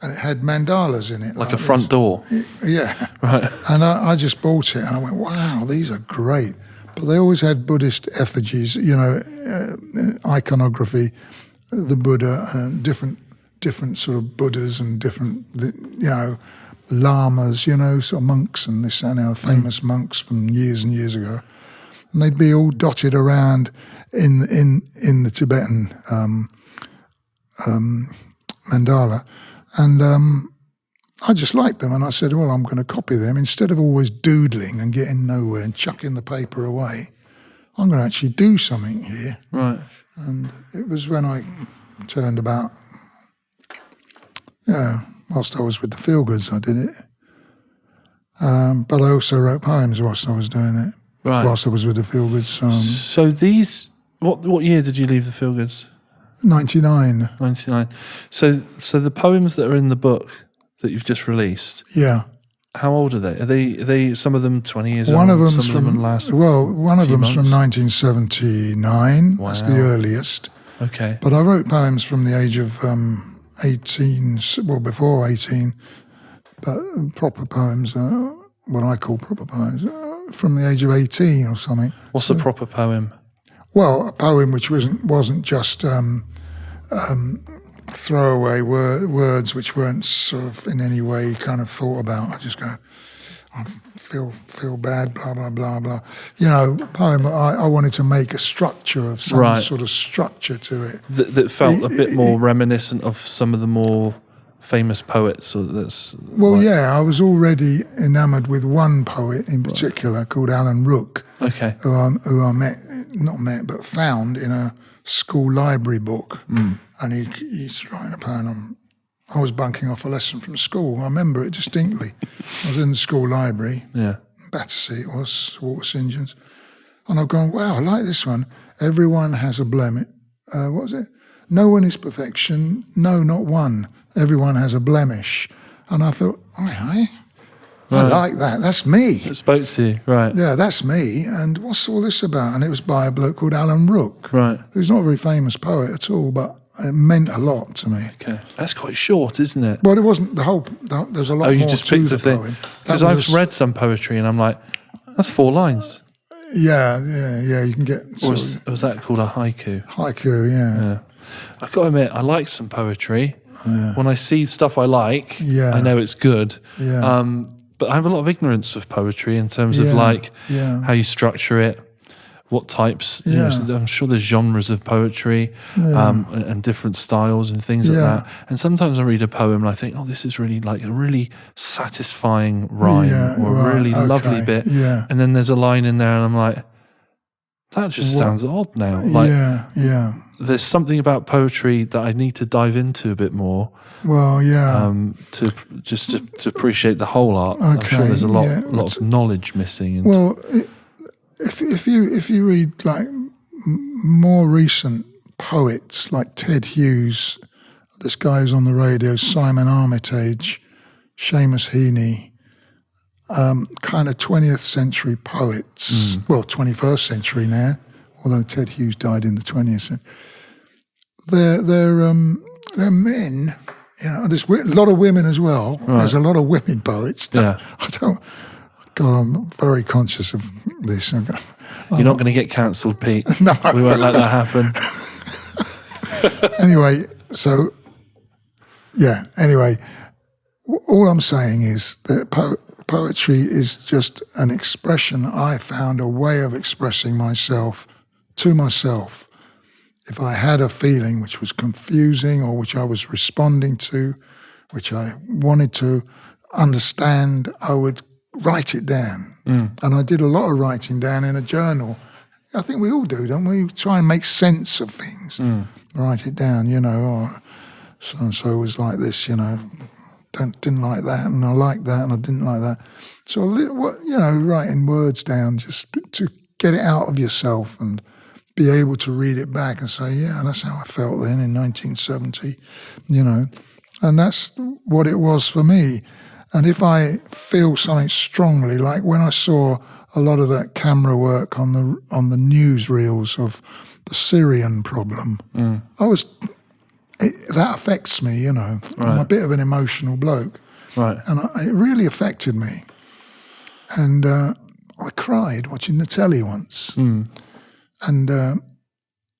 and it had mandalas in it, like a front door. Yeah. Right. And I just bought it, and I went, "Wow, these are great." But they always had Buddhist effigies, you know, iconography, the Buddha, different sort of Buddhas and different, you know, lamas, you know, sort of monks and this and our famous monks from years and years ago. and they'd be all dotted around in the Tibetan Mandala, and I just liked them, and I said, well, I'm going to copy them. Instead of always doodling and getting nowhere and chucking the paper away, I'm going to actually do something here. Right. And it was when I turned about, whilst I was with the Feelgoods, I did it. But I also wrote poems whilst I was doing it, right. whilst I was with the Feelgoods. So these, what year did you leave the Feelgoods? 99. 99. So the poems that are in the book that you've just released. Yeah. How old are they? Are they some of them 20 years one old? Of them's some of them from last one of them's months? from 1979. Wow. That's the earliest. Okay. But I wrote poems from the age of 18, well, before 18, but proper poems, what I call proper poems, from the age of 18 or something. What's a proper poem? Well, a poem which wasn't just throwaway words which weren't sort of in any way kind of thought about. I just go, I feel bad, blah, blah, blah, blah. You know, poem, I wanted to make a structure of some right. sort of structure to it. That felt a bit more reminiscent of some of the more famous poets. Or that's well, yeah, I was already enamoured with one poet in particular called Alan Rook, okay, who I found in a school library book. And he's writing a poem. I was bunking off a lesson from school. I remember it distinctly. I was in the school library. Yeah. Battersea it was, Water St John's. And I've gone, wow, I like this one. Everyone has a blemish. What was it? No one is perfection. No, not one. Everyone has a blemish. And I thought, I like that. That's me. It spoke to you, right. Yeah, that's me. And what's all this about? And it was by a bloke called Alan Rook. Right. Who's not a very famous poet at all, but it meant a lot to me. Okay. That's quite short, isn't it? Well, it wasn't the whole, there's a lot more you just to picked the a thing. poem. Because I've read some poetry and I'm like, that's 4 lines. Yeah, you can get... Or was that called a haiku? Haiku, yeah. I've got to admit, I like some poetry. Yeah. When I see stuff I like, I know it's good. Yeah. But I have a lot of ignorance of poetry in terms of like how you structure it, what types. You know, I'm sure there's genres of poetry and different styles and things like that. And sometimes I read a poem and I think, oh, this is really like a really satisfying rhyme or a really lovely bit. Yeah. And then there's a line in there and I'm like, that just sounds odd now. Like, there's something about poetry that I need to dive into a bit more. Well, to appreciate the whole art. Okay, I'm sure there's a lot of knowledge missing. Well, if you read like more recent poets like Ted Hughes, this guy who's on the radio, Simon Armitage, Seamus Heaney, kind of 20th century poets. Well, 21st century now, although Ted Hughes died in the 20th century. They're men. There's a lot of women as well. Right. There's a lot of women poets. God, I'm very conscious of this. You're not going to get cancelled, Pete. No, we won't let that happen. Anyway, all I'm saying is that poetry is just an expression. I found a way of expressing myself to myself. If I had a feeling which was confusing or which I was responding to, which I wanted to understand, I would write it down. And I did a lot of writing down in a journal. I think we all do, don't we? Try and make sense of things. Write it down, so-and-so was like this, didn't like that, and I liked that, and I didn't like that. So, writing words down just to get it out of yourself and be able to read it back and say, yeah, that's how I felt then in 1970, and that's what it was for me. And if I feel something strongly, like when I saw a lot of that camera work on the newsreels of the Syrian problem, that affects me, Right. I'm a bit of an emotional bloke. Right. And it really affected me. And I cried watching the telly once. And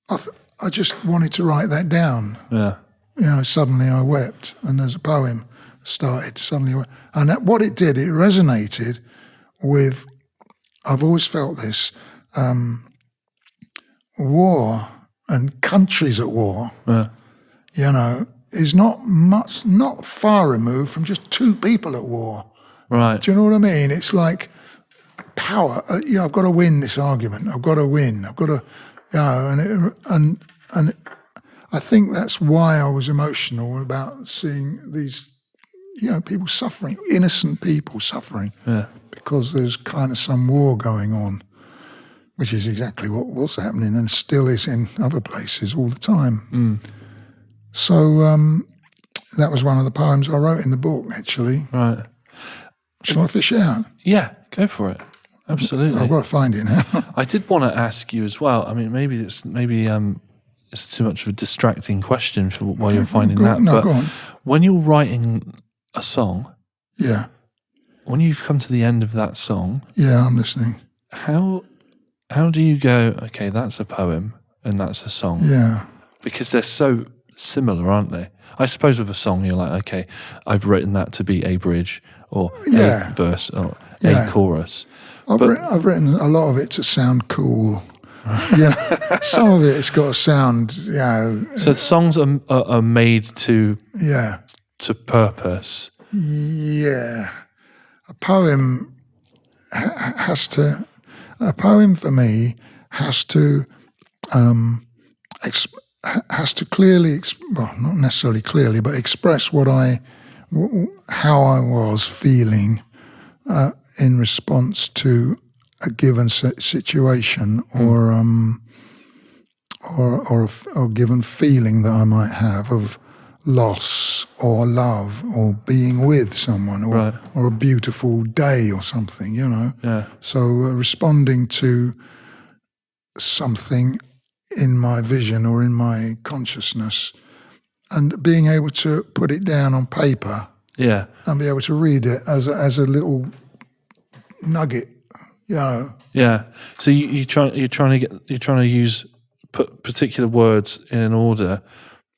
I just wanted to write that down. Yeah. Suddenly I wept, and there's a poem started, suddenly. And what it did, it resonated with, I've always felt this, war and countries at war, is not far removed from just two people at war. Right. Do you know what I mean? It's like power. I've got to win this argument. I've got to win. I've got to, and I think that's why I was emotional about seeing these, people suffering, innocent people suffering, because there's kind of some war going on, which is exactly what was happening and still is in other places all the time. So that was one of the poems I wrote in the book, actually. Right. Shall I fish it out? Yeah, go for it. Absolutely. I've got to find it now. I did want to ask you as well. I mean, maybe it's too much of a distracting question for while you're finding that. Go on. When you're writing a song, when you've come to the end of that song, I'm listening. How do you go? Okay, that's a poem and that's a song. Yeah, because they're so similar, aren't they? I suppose with a song, you're like, okay, I've written that to be a bridge or a verse or a chorus. I've written a lot of it to sound cool. Some of it's got to sound, So songs are made to purpose. Yeah, a poem has to. A poem for me has to clearly, well, not necessarily clearly, but express how I was feeling in response to a given situation or a given feeling that I might have of loss or love or being with someone or a beautiful day or something, Yeah. So responding to something in my vision or in my consciousness and being able to put it down on paper and be able to read it as a little nugget, Yeah. So you're trying to put particular words in an order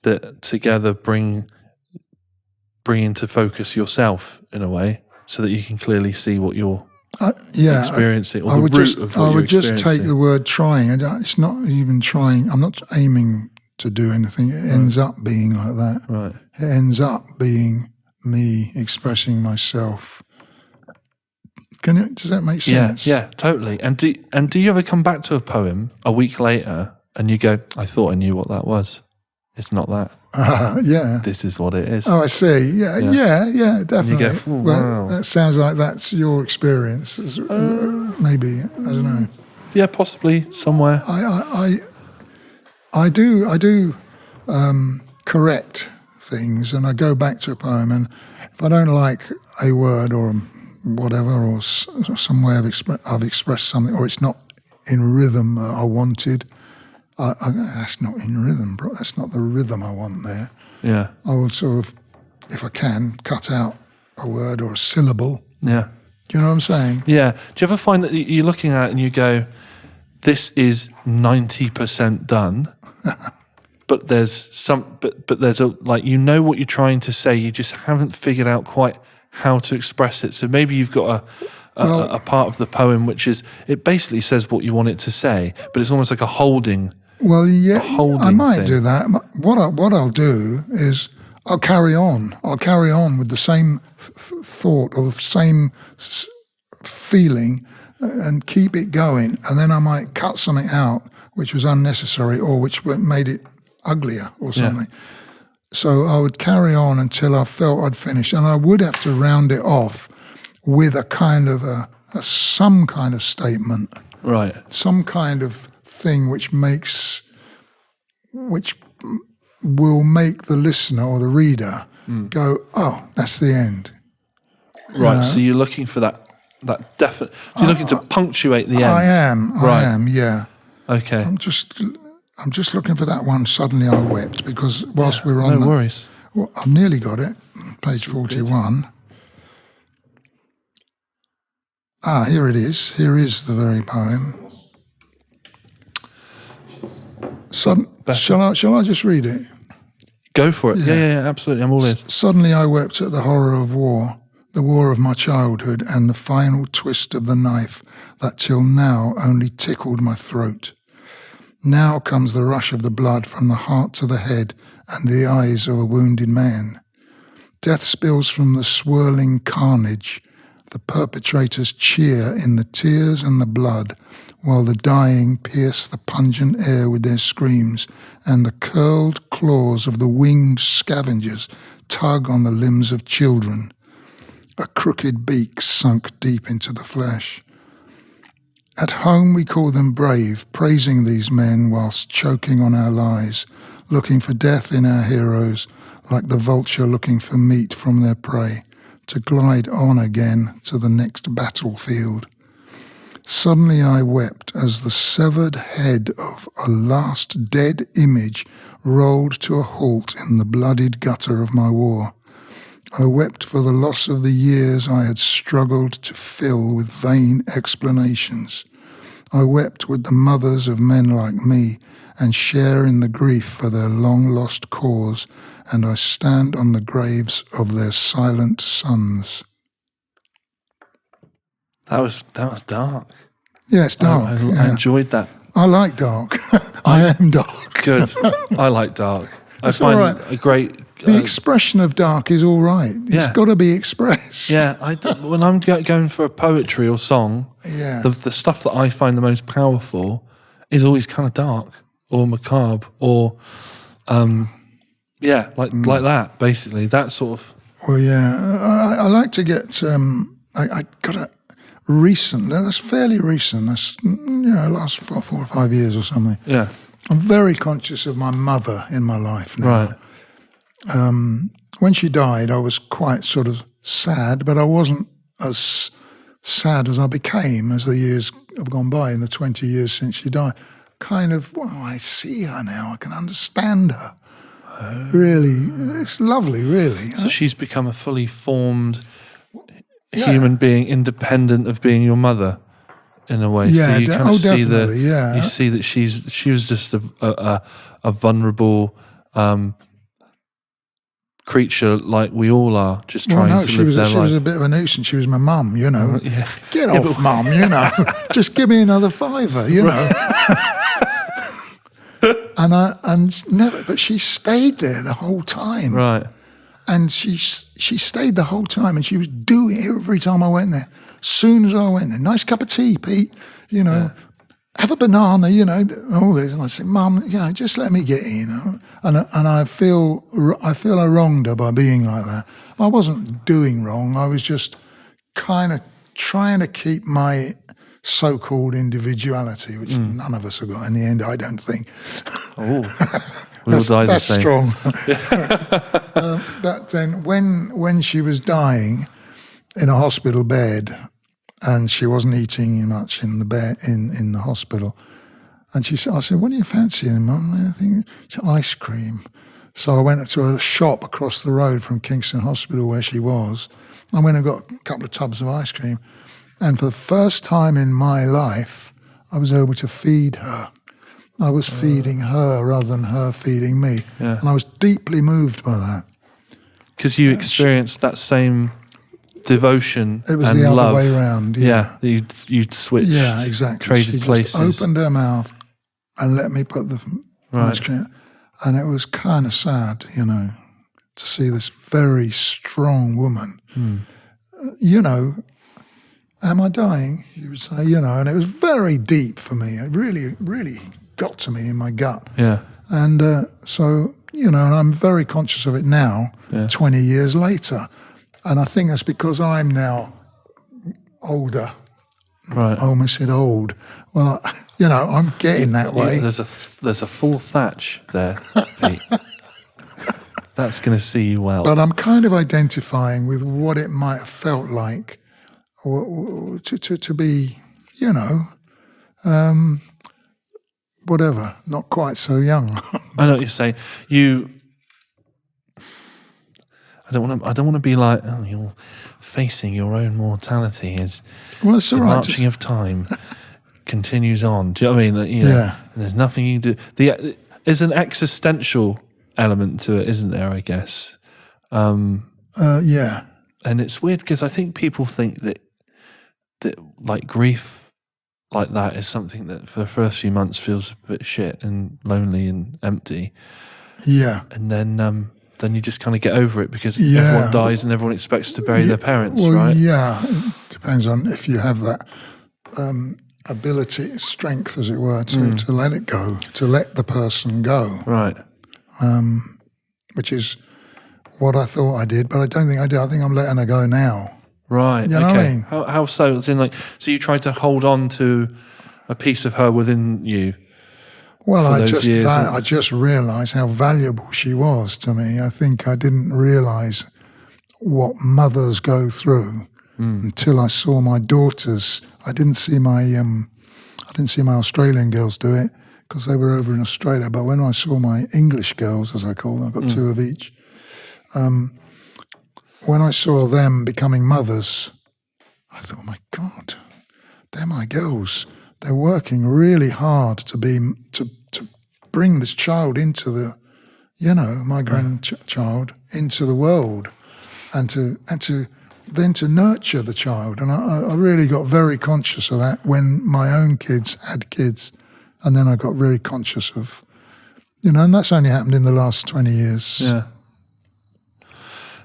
that together bring into focus yourself in a way, so that you can clearly see what you're experiencing, or the root of what I you're would just experiencing. take the word trying. It's not even trying. I'm not aiming to do anything. It ends up being like that. Right. It ends up being me expressing myself. Does that make sense? Yeah, totally. And do you ever come back to a poem a week later and you go, I thought I knew what that was. It's not that. Yeah. This is what it is. Oh, I see. Yeah, definitely. And you go, wow. That sounds like that's your experience. Maybe, I don't know. Yeah, possibly somewhere. I do correct things, and I go back to a poem, and if I don't like a word or whatever, or some way I've expressed something, or it's not in rhythm I wanted, that's not in rhythm, bro. That's not the rhythm I want there. Yeah. I will sort of, if I can, cut out a word or a syllable. Yeah. Do you know what I'm saying? Yeah. Do you ever find that you're looking at it and you go, this is 90% done, but there's there's what you're trying to say, you just haven't figured out quite how to express it. So maybe you've got a part of the poem which is, it basically says what you want it to say, but it's almost like a holding. Well, yeah, I might thing. do that. What I'll do is I'll carry on. I'll carry on with the same thought or the same feeling and keep it going. And then I might cut something out which was unnecessary or which made it uglier or something. Yeah. So I would carry on until I felt I'd finished. And I would have to round it off with a kind of some kind of statement. Right. Some kind of thing which will make the listener or the reader go, oh, that's the end. Right. So you're looking for that definite. So you're looking to punctuate the end. I am. Yeah. Okay. I'm just looking for that one. Suddenly I wept, because whilst we're on. No worries. Well, I've nearly got it. Page 41. Here it is. Here is the very poem. Shall I just read it? Go for it. Yeah, absolutely. I'm all ears. Suddenly I wept at the horror of war, the war of my childhood and the final twist of the knife that till now only tickled my throat. Now comes the rush of the blood from the heart to the head and the eyes of a wounded man. Death spills from the swirling carnage. The perpetrators cheer in the tears and the blood, while the dying pierce the pungent air with their screams, and the curled claws of the winged scavengers tug on the limbs of children. A crooked beak sunk deep into the flesh. At home we call them brave, praising these men whilst choking on our lies, looking for death in our heroes, like the vulture looking for meat from their prey, to glide on again to the next battlefield. Suddenly I wept as the severed head of a last dead image rolled to a halt in the bloodied gutter of my war. I wept for the loss of the years I had struggled to fill with vain explanations. I wept with the mothers of men like me and share in the grief for their long-lost cause, and I stand on the graves of their silent sons. That was dark. Yeah, it's dark. I enjoyed that. I like dark. I am dark. Good. I like dark. That's I find all right. a great... The expression of dark is all right. It's got to be expressed. Yeah, when I'm going for a poetry or song, the stuff that I find the most powerful is always kind of dark or macabre or, like that, basically. That sort of... Well, yeah. I like to get... I got a recent... That's fairly recent. That's, last 4 or 5 years or something. Yeah. I'm very conscious of my mother in my life now. Right. When she died, I was quite sort of sad, but I wasn't as sad as I became as the years have gone by in the 20 years since she died. Kind of, I see her now. I can understand her. Really, it's lovely, really. So she's become a fully formed human being, independent of being your mother, in a way. Yeah, so you kind of see definitely. You see that she was just a vulnerable creature like we all are, just trying to live their life. She was a bit of a nuisance. She was my mum, Get off, mum, Just give me another £5, But she stayed there the whole time. Right. And she stayed the whole time, and she was doing it every time I went there. As soon as I went there, nice cup of tea, Pete, have a banana, all this. And I said, Mum, just let me get in, And I feel I wronged her by being like that. I wasn't doing wrong. I was just kind of trying to keep my so-called individuality, which none of us have got in the end, I don't think. Oh, we all died the same. That's strong. But then when she was dying in a hospital bed, and she wasn't eating much in the bed in the hospital, and I said, "What are you fancying, Mum?" Anything? She said, "Ice cream." So I went to a shop across the road from Kingston Hospital where she was. I went and got a couple of tubs of ice cream, and for the first time in my life, I was able to feed her. I was feeding her rather than her feeding me, and I was deeply moved by that. Because you experienced that same devotion and love. It was the other way around. Yeah, you'd switched. Yeah, exactly. Traded places. Just opened her mouth and let me put the ice cream, and it was kind of sad, to see this very strong woman. Am I dying? You would say, and it was very deep for me. It really, really got to me in my gut. Yeah. And so, and I'm very conscious of it now, 20 years later. And I think that's because I'm now older. Right. I almost said old. Well, I'm getting that way. There's a full thatch there, Pete. That's going to see you well. But I'm kind of identifying with what it might have felt like to be, whatever, not quite so young. I know what you're saying. I don't want to be like, oh, you're facing your own mortality as the marching of time continues on. Do you know what I mean? And there's nothing you can do. There's an existential element to it, isn't there? I guess. Yeah. And it's weird because I think people think that like grief like that is something that for the first few months feels a bit shit and lonely and empty. Yeah. And then you just kind of get over it because everyone dies and everyone expects to bury their parents, right? Yeah. It depends on if you have that ability, strength, as it were, to let it go, to let the person go. Right. Which is what I thought I did, but I don't think I did. I think I'm letting her go now. Right. You know what I mean? How so? It's in like, so you tried to hold on to a piece of her within you. Well, I just realised how valuable she was to me. I think I didn't realise what mothers go through until I saw my daughters. I didn't see my Australian girls do it because they were over in Australia. But when I saw my English girls, as I call them, I've got two of each. When I saw them becoming mothers, I thought, my God, they're my girls. They're working really hard to bring this child into the, my grandchild into the world, and to then to nurture the child. And I really got very conscious of that when my own kids had kids, and then I got very conscious of, and that's only happened in the last 20 years. Yeah.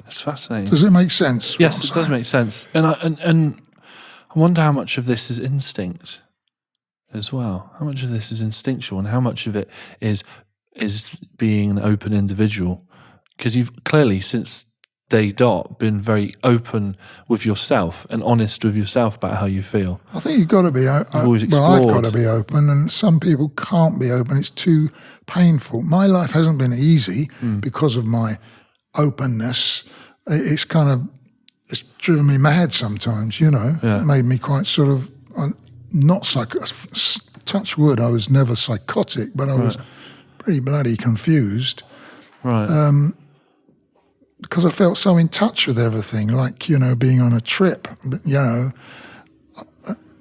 It's fascinating. Does it make sense? Yes, it does make sense. And I wonder how much of this is instinct as well. How much of this is instinctual, and how much of it is being an open individual? Because you've clearly, since day dot, been very open with yourself and honest with yourself about how you feel. I think you've got to be open. Always explored. Well, I've got to be open, and some people can't be open. It's too painful. My life hasn't been easy because of my openness. It's it's driven me mad sometimes, It made me quite sort of not touch wood. I was never psychotic, but I was pretty bloody confused. Right. Because I felt so in touch with everything, like, being on a trip,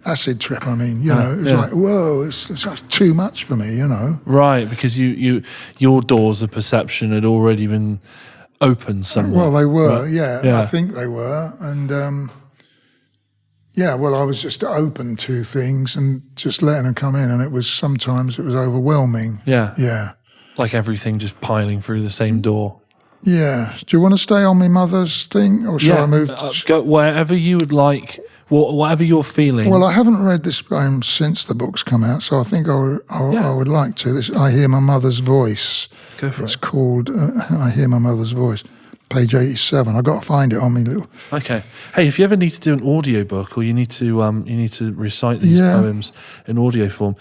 acid trip, I mean, it was like, whoa, it's just too much for me, Right, because your doors of perception had already been open somewhat. Well, they were, right? I think they were. And, I was just open to things and just letting them come in. And sometimes it was overwhelming. Yeah. Yeah. Like everything just piling through the same door. Yeah. Do you want to stay on my mother's thing, or shall I move? Go wherever you would like, whatever you're feeling. Well, I haven't read this poem since the book's come out, so I think I would like to. I Hear My Mother's Voice. Go for it. It's called I Hear My Mother's Voice, page 87. I've got to find it on me little. Okay. Hey, if you ever need to do an audiobook, or you need to recite these poems in audio form,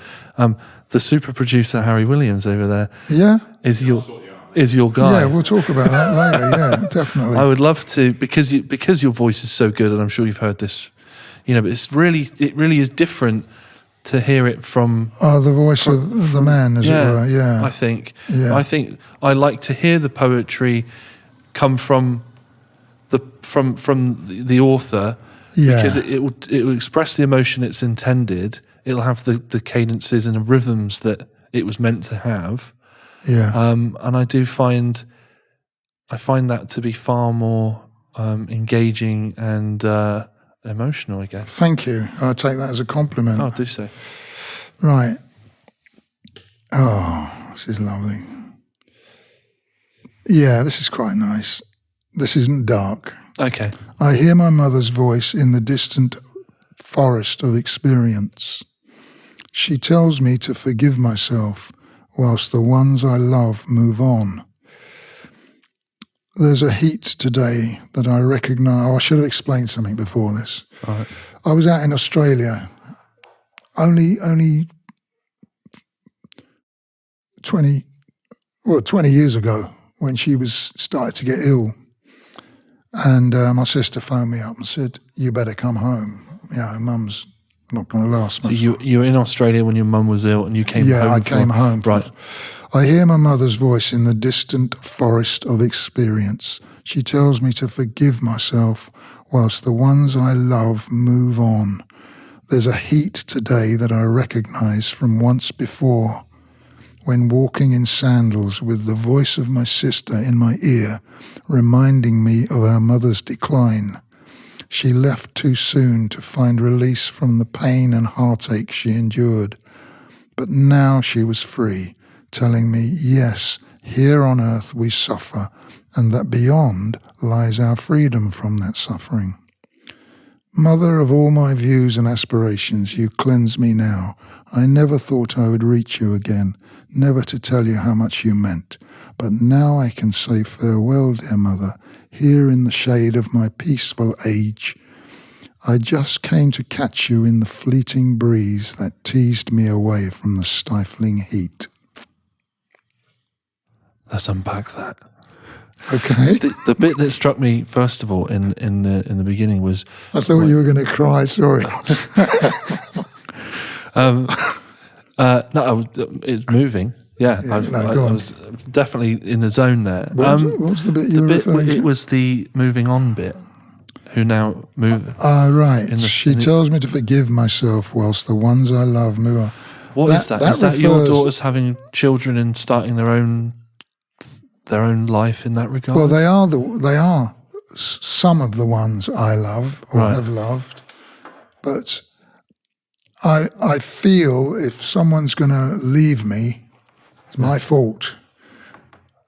the super producer Harry Williams over there is your guy. Yeah, we'll talk about that later. Yeah, definitely. I would love to, because your voice is so good, and I'm sure you've heard this, but it really is different to hear it from the voice of the man, as it were. Yeah, I think I like to hear the poetry come from the author, because it will express the emotion it's intended. It'll have the cadences and the rhythms that it was meant to have. Yeah. And I find that to be far more engaging and emotional, I guess. Thank you. I take that as a compliment. Oh, do so. Right. Oh, this is lovely. Yeah, this is quite nice. This isn't dark. Okay. I hear my mother's voice in the distant forest of experience. She tells me to forgive myself whilst the ones I love move on. There's a heat today that I recognise. I should have explained something before this. Right. I was out in Australia only 20 years ago, when she started to get ill. And my sister phoned me up and said, you better come home. Mum's not going to last much. So you were in Australia when your mum was ill, and you came home? Yeah, I came home. Right. I hear my mother's voice in the distant forest of experience. She tells me to forgive myself whilst the ones I love move on. There's a heat today that I recognise from once before, when walking in sandals with the voice of my sister in my ear, reminding me of our mother's decline. She left too soon to find release from the pain and heartache she endured. But now she was free, telling me, yes, here on earth we suffer, and that beyond lies our freedom from that suffering. Mother of all my views and aspirations, you cleanse me now. I never thought I would reach you again, never to tell you how much you meant. But now I can say farewell, dear mother, here in the shade of my peaceful age. I just came to catch you in the fleeting breeze that teased me away from the stifling heat. Let's unpack that. Okay. The bit that struck me first of all in the beginning was, I thought you were going to cry. Sorry. No, it's moving. Yeah, I was definitely in the zone there. What was the bit you were referring to? It was the moving on bit. Who now move? Right. She tells me to forgive myself whilst the ones I love move on. What is that? Is that your daughters having children and starting their own life in that regard? Well, they are some of the ones I love or have loved, but I feel if someone's going to leave me, it's my fault.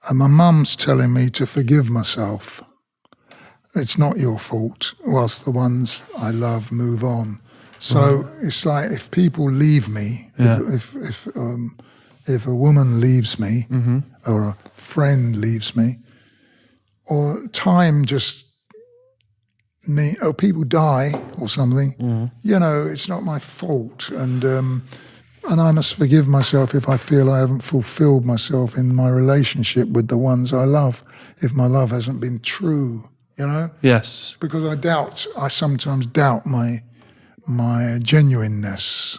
And my mum's telling me to forgive myself. It's not your fault, whilst the ones I love move on. So it's like if people leave me, if a woman leaves me, or a friend leaves me, or time just or people die or something, it's not my fault, and I must forgive myself if I feel I haven't fulfilled myself in my relationship with the ones I love, if my love hasn't been true, Yes. Because I sometimes doubt my genuineness.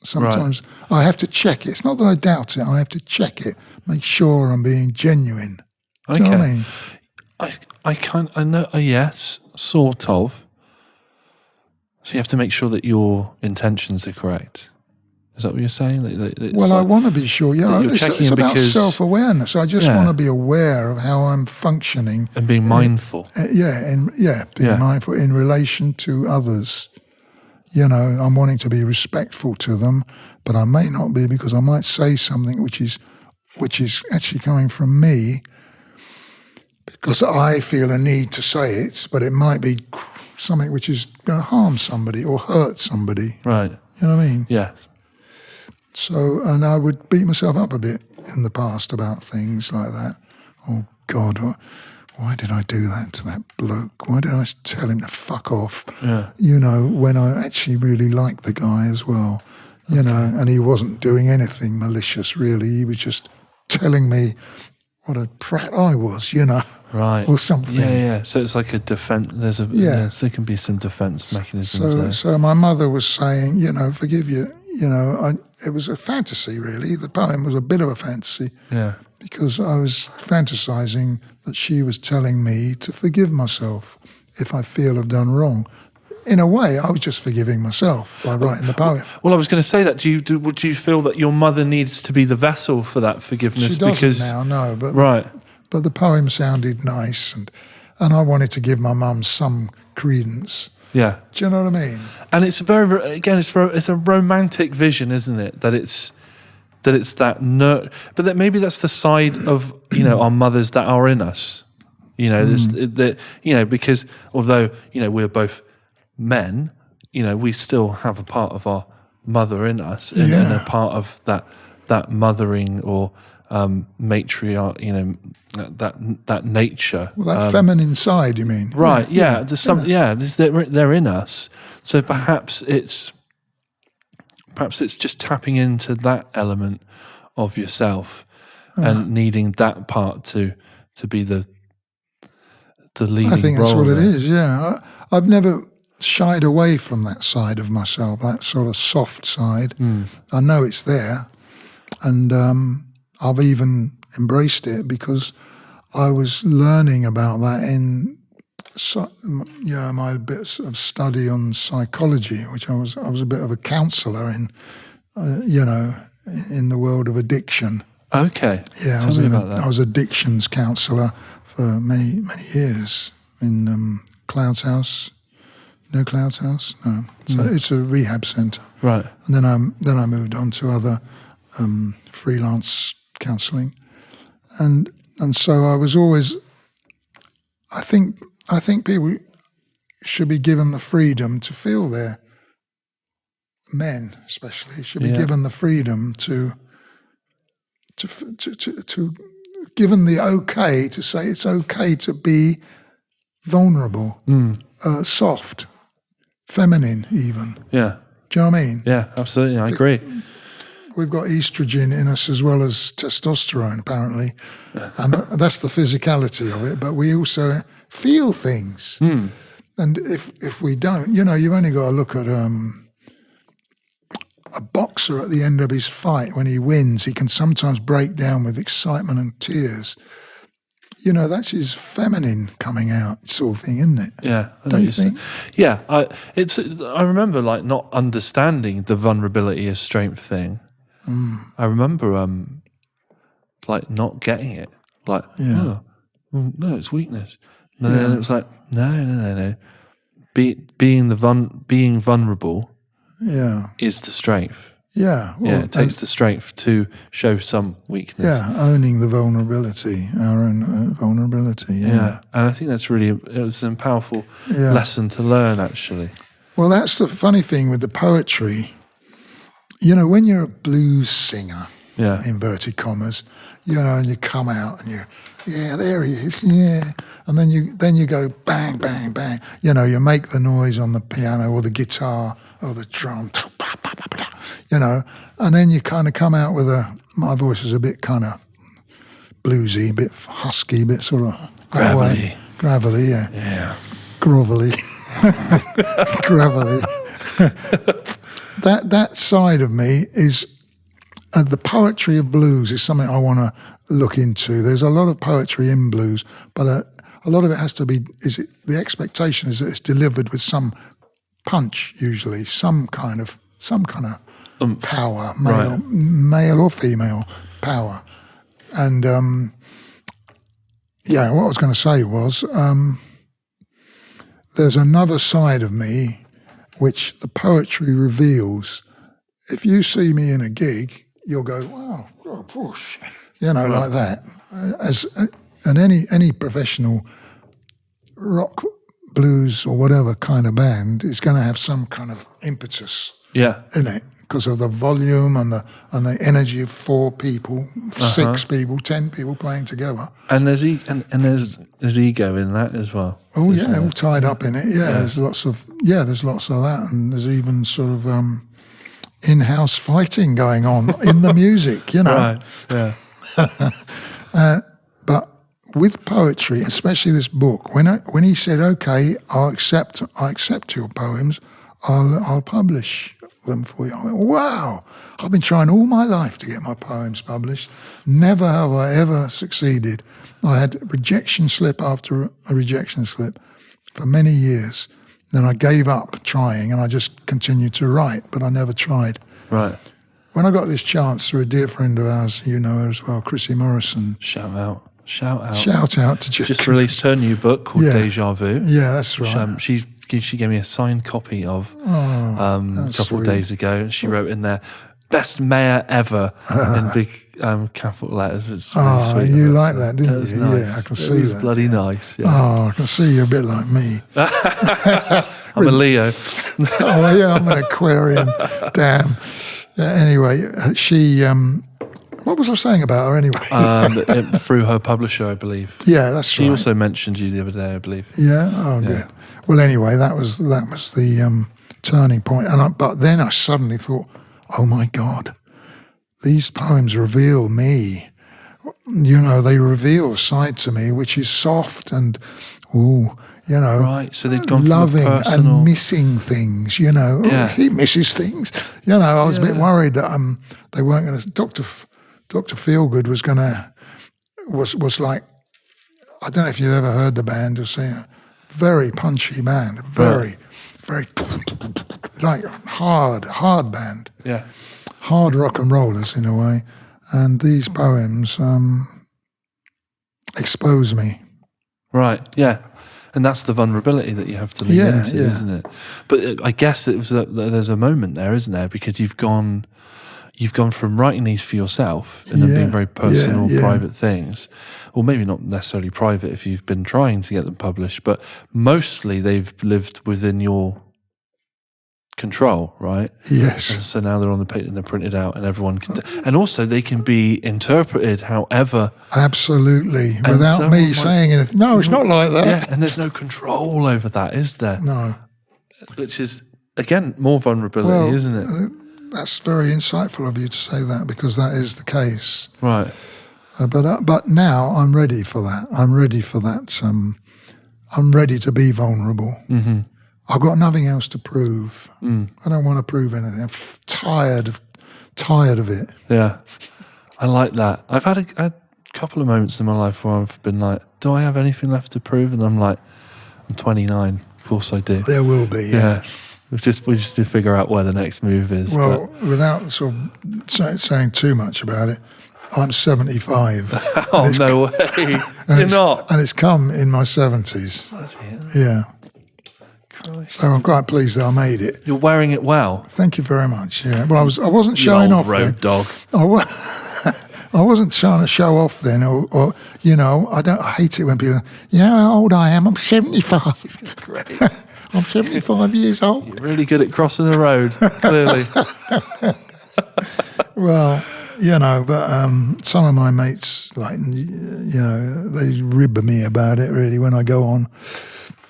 Sometimes I have to check it. It's not that I doubt it, I have to check it, make sure I'm being genuine. Do you know what I mean? I know, yes, sort of. So you have to make sure that your intentions are correct. Is that what you're saying? I want to be sure. Yeah, it's about self-awareness. I just want to be aware of how I'm functioning and being mindful. Being mindful in relation to others. I'm wanting to be respectful to them, but I may not be because I might say something which is actually coming from me because I feel a need to say it, but it might be something which is going to harm somebody or hurt somebody. Right. You know what I mean? Yeah. So, and I would beat myself up a bit in the past about things like that. Oh, God, why did I do that to that bloke? Why did I tell him to fuck off? Yeah. When I actually really liked the guy as well, and he wasn't doing anything malicious, really. He was just telling me what a prat I was, Right. Or something. Yeah. So it's like a defense. There can be some defense mechanisms there. So my mother was saying, forgive you. It was a fantasy, really. The poem was a bit of a fantasy. Yeah. Because I was fantasizing that she was telling me to forgive myself if I feel I've done wrong. In a way, I was just forgiving myself by writing the poem. Well, I was going to say that. Would you feel that your mother needs to be the vessel for that forgiveness? She doesn't now, no. But the poem sounded nice, and I wanted to give my mum some credence. Yeah. Do you know what I mean? And it's it's a romantic vision, isn't it? That it's that but that maybe that's the side of our mothers that are in us. Because although we're both men, we still have a part of our mother in us, and a part of that mothering or matriarch, that nature. Well, that feminine side, you mean? Right. Yeah. There's some. Yeah. They're in us. So perhaps it's just tapping into that element of yourself and needing that part to be the leading role. I think that's what it is. Yeah. I've never shied away from that side of myself, that sort of soft side. I know it's there, and I've even embraced it because I was learning about that in my bits of study on psychology, which I was a bit of a counsellor in, in the world of addiction. Okay. Yeah, Tell me about that. I was addictions counsellor for many years in Cloud's House No Clouds House? No. So it's a rehab centre. Right. And then I moved on to other freelance counselling. And so I was always, I think people should be given the freedom to feel their, men especially, should be given the freedom to given the okay to say it's okay to be vulnerable, soft, feminine even. Yeah. Do you know what I mean? Yeah, absolutely. I agree. We've got estrogen in us as well as testosterone, apparently. And that's the physicality of it. But we also feel things. And if we don't, you've only got to look at a boxer at the end of his fight. When he wins, he can sometimes break down with excitement and tears. That's his feminine coming out sort of thing, isn't it? Yeah. Don't you think? Yeah. I remember like not understanding the vulnerability as strength thing. I remember like not getting it. Like, no, it's weakness. And then it was like, no. Being vulnerable is the strength. Yeah. Well, it takes the strength to show some weakness. Yeah, owning the vulnerability, our own vulnerability. Yeah. And I think it was a powerful lesson to learn, actually. Well, that's the funny thing with the poetry. When you're a blues singer, inverted commas, and you come out and there he is, and then you go bang, bang, bang. You make the noise on the piano or the guitar or the drum, and then you kind of come out with my voice is a bit kind of bluesy, a bit husky, a bit sort of gravelly, yeah, grovelly, gravelly. That side of me is the poetry of blues is something I want to look into. There's a lot of poetry in blues, but a lot of it has to be. The expectation is that it's delivered with some punch, usually some kind of power, male or female power. And what I was going to say was there's another side of me which the poetry reveals. If you see me in a gig, you'll go, wow, push, like that. And any professional rock, blues or whatever kind of band is going to have some kind of impetus in it because of the volume and the energy of 4 people, 6 people, 10 people playing together. And there's ego in that as well. Oh yeah, all tied up in it. Yeah, there's lots of that, and there's even sort of in-house fighting going on in the music. Right. Yeah. But with poetry, especially this book, when he said, "Okay, I accept your poems, I'll publish them for you," I went, "Wow! I've been trying all my life to get my poems published. Never have I ever succeeded. I had rejection slip after a rejection slip for many years. Then I gave up trying, and I just continued to write, but I never tried." Right. When I got this chance through a dear friend of ours, as well, Chrissy Morrison. Shout out. Shout out to just released her new book called Deja Vu. Yeah, that's right. She gave me a signed copy of a couple of days ago, and she wrote in there, "Best mayor ever," in big capital letters. It's really sweet. You like that, didn't you? Nice. Yeah, I can see that. It was bloody nice. Yeah. Oh, I can see you're a bit like me. I'm a Leo. Oh yeah, I'm an Aquarian. Damn. Anyway, she. What was I saying about her anyway? Through her publisher, I believe. Yeah, that's right. She also mentioned you the other day, I believe. Yeah. Oh, good. Well, anyway, that was the turning point. But then I suddenly thought, oh my God, these poems reveal me. They reveal a side to me which is soft and, right. So they'd gone loving from a personal and missing things. He misses things. I was a bit worried that they weren't going to. Dr. Feelgood was like, I don't know if you've ever heard the band or seen it. Very punchy band, very like hard band. Yeah. Hard rock and rollers in a way. And these poems expose me. Right, yeah. And that's the vulnerability that you have to lean into, isn't it? But I guess it was there's a moment there, isn't there? Because you've gone from writing these for yourself and then being very personal, private things, or maybe not necessarily private if you've been trying to get them published, but mostly they've lived within your control, right? Yes. And so now they're on the page and they're printed out, and everyone can. And also, they can be interpreted however. Absolutely, without me saying anything. No, it's not like that. Yeah, and there's no control over that, is there? No. Which is again more vulnerability, isn't it? That's very insightful of you to say that, because that is the case. Right. But now I'm ready for that. I'm ready for that. I'm ready to be vulnerable. Mm-hmm. I've got nothing else to prove. I don't want to prove anything. I'm tired of it. Yeah, I like that. I've had a couple of moments in my life where I've been like, do I have anything left to prove? And I'm like, I'm 29. Of course I do. There will be, yeah. We just need to figure out where the next move is. Well, without sort of saying too much about it, I'm 75. Oh, no way. You're not. And it's come in my 70s. That's it. Yeah. Christ. So I'm quite pleased that I made it. You're wearing it well. Thank you very much. Yeah. Well, I wasn't showing off road then. Dog. I wasn't trying to show off then, or I hate it when people, how old I am. I'm 75. Great. I'm 75 years old. You're really good at crossing the road, clearly. Well, but some of my mates, they rib me about it really when I go on.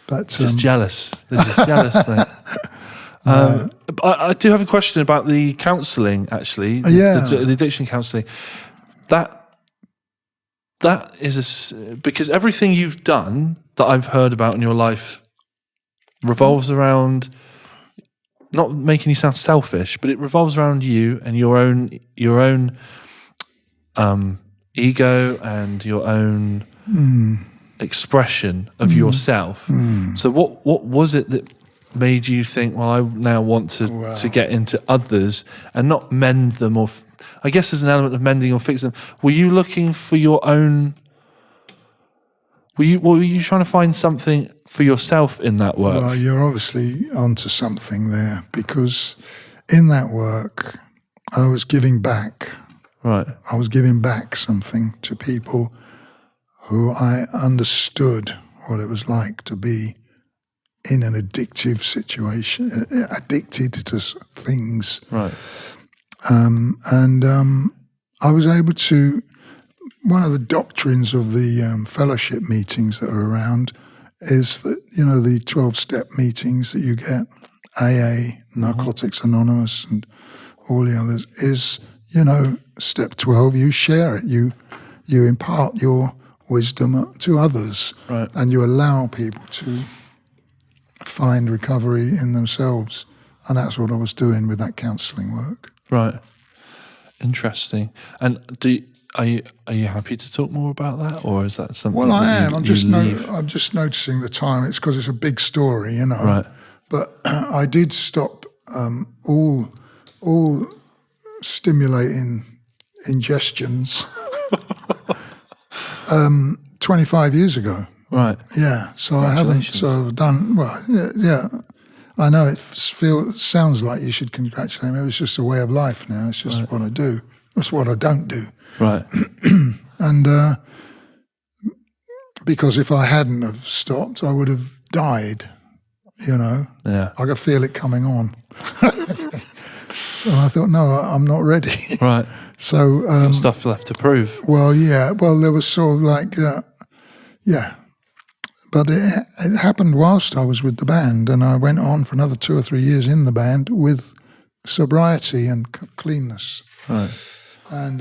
But just jealous. They're just jealous, mate. I do have a question about the counselling, actually. The addiction counselling. That is because everything you've done that I've heard about in your life revolves around, not making you sound selfish, but it revolves around you and your own ego and your own expression of yourself. So what was it that made you think, well, I now want to get into others and not mend them, or I guess there's an element of mending or fixing them. Were you looking for your own? Were you trying to find something for yourself in that work? Well, you're obviously onto something there, because in that work, I was giving back. Right. I was giving back something to people who I understood what it was like to be in an addictive situation, addicted to things. Right. I was able to. One of the doctrines of the fellowship meetings that are around is that, the 12-step meetings that you get, AA, Narcotics Anonymous, and all the others, is, step 12, you share it. You impart your wisdom to others. Right. And you allow people to find recovery in themselves. And that's what I was doing with that counselling work. Right. Interesting. And Are you happy to talk more about that, or is that something? Well, I am. I'm just noticing the time. It's because it's a big story, Right. But I did stop all stimulating ingestions 25 years ago. Right. Yeah. So I haven't. So I've done well. Yeah. I know it sounds like you should congratulate me. It's just a way of life now. It's just what I do. It's what I don't do. Right. And because if I hadn't have stopped, I would have died, Yeah. I could feel it coming on. And I thought, no, I'm not ready. Right. So stuff left to prove. Well, yeah. Well, there was sort of like, yeah. But it happened whilst I was with the band, and I went on for another 2 or 3 years in the band with sobriety and cleanness. Right. And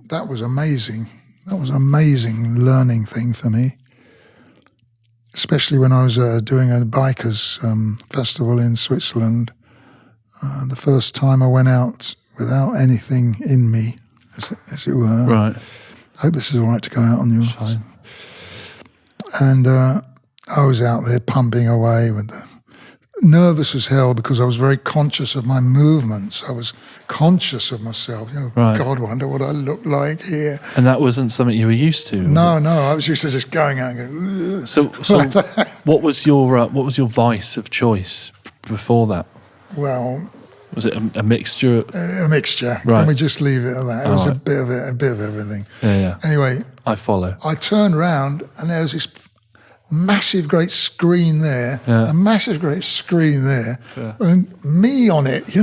that was amazing. That was an amazing learning thing for me, especially when I was doing a bikers festival in Switzerland. The first time I went out without anything in me, as it were. Right. I hope this is all right to go out on yours. Fine. And I was out there pumping away with nervous as hell because I was very conscious of my movements. I was conscious of myself. God, I wonder what I look like here. And that wasn't something you were used to? No, I was used to just going out and going, So what was your vice of choice before that? Well... Was it a mixture? A mixture. Right. Can we just leave it at that? It was a bit of everything. Yeah. Anyway... I follow. I turned round and there was this massive great screen there, a massive great screen there, and me on it,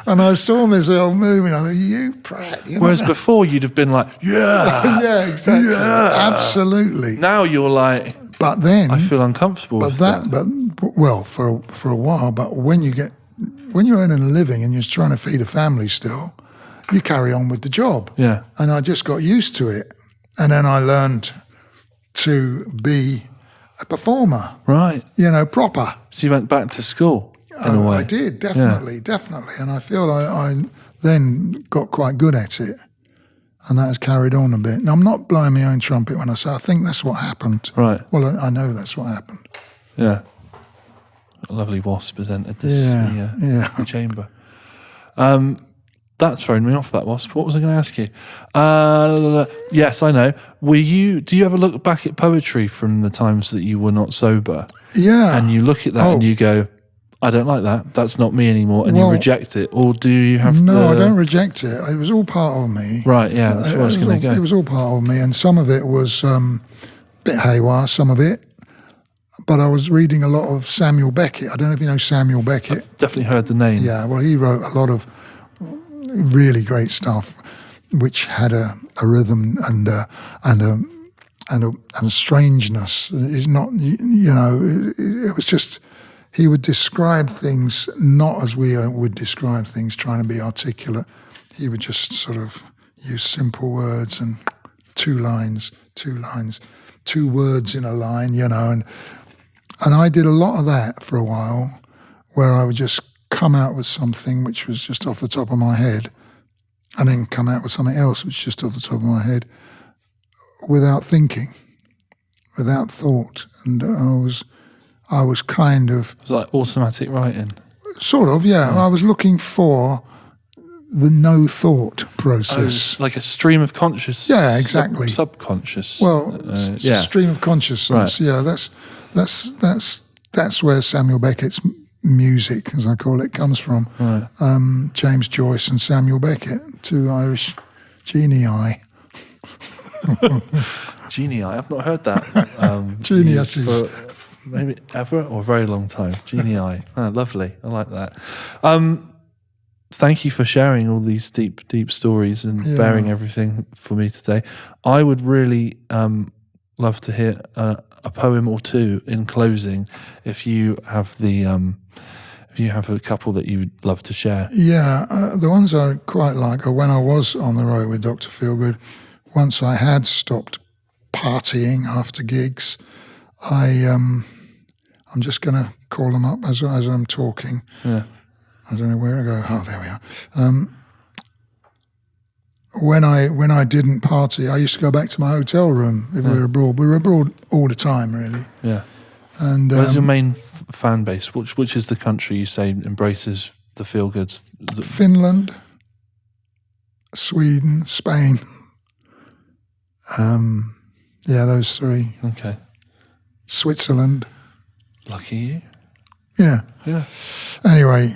And I saw myself moving. I thought, you prat. Whereas before you'd have been like, yeah. Yeah, exactly. Yeah. Absolutely. Now you're like, but then I feel uncomfortable with that. For a while, but when you're earning a living and you're trying to feed a family still, you carry on with the job. Yeah. And I just got used to it. And then I learned to be a performer. Right. Proper. So you went back to school in a way? I did, definitely. And I feel I then got quite good at it. And that has carried on a bit. Now, I'm not blowing my own trumpet when I say I think that's what happened. Right. Well, I know that's what happened. Yeah. A lovely wasp has entered this chamber. That's thrown me off, that wasp. What was I going to ask you? Yes, I know. Do you ever look back at poetry from the times that you were not sober? Yeah. And you look at that and you go, I don't like that. That's not me anymore. And you reject it. Or do you have No, I don't reject it. It was all part of me. Right, yeah, that's where I was going to go. It was all part of me. And some of it was a bit haywire, some of it. But I was reading a lot of Samuel Beckett. I don't know if you know Samuel Beckett. I've definitely heard the name. Yeah, well, he wrote a lot of really great stuff, which had a rhythm and a strangeness. It's not, it was just, he would describe things not as we would describe things, trying to be articulate. He would just sort of use simple words and two lines, two words in a line, and I did a lot of that for a while, where I would just come out with something which was just off the top of my head, and then come out with something else which was just off the top of my head, without thinking, without thought. And I was kind of... It was like automatic writing? Sort of, yeah. I was looking for the no thought process. Like a stream of conscious... Yeah, exactly. Subconscious. Well, stream of consciousness. Right. Yeah, that's where Samuel Beckett's music, as I call it, comes from. Right. James Joyce and Samuel Beckett, two Irish genii. Genii, I've not heard that. Geniuses. Maybe ever or a very long time. Genii. Lovely. I like that. Thank you for sharing all these deep stories and bearing everything for me today. I would really love to hear a poem or two in closing, if you have a couple that you'd love to share. Yeah, the ones I quite like are when I was on the road with Dr. Feelgood. Once I had stopped partying after gigs, I'm just going to call them up as I'm talking. Yeah. I don't know where to go. Oh, there we are. When I didn't party, I used to go back to my hotel room if we were abroad. We were abroad all the time, really. Yeah. And where's your main fan base? Which is the country you say embraces the Feelgoods? Finland, Sweden, Spain. Those three. Okay. Switzerland. Lucky you. Yeah. Yeah. Anyway,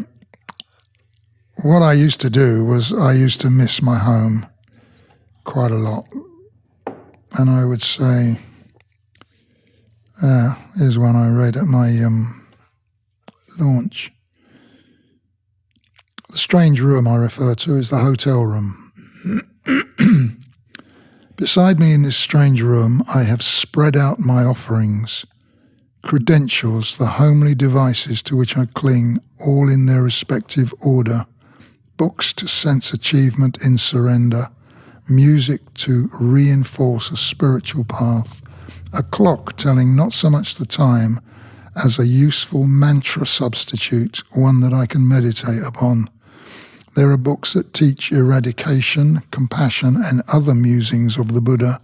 what I used to do was I used to miss my home quite a lot. And I would say, here's one I read at my launch. The strange room I refer to is the hotel room. Beside me in this strange room, I have spread out my offerings, credentials, the homely devices to which I cling, all in their respective order, books to sense achievement in surrender, music to reinforce a spiritual path, a clock telling not so much the time as a useful mantra substitute, one that I can meditate upon. There are books that teach eradication, compassion, and other musings of the Buddha,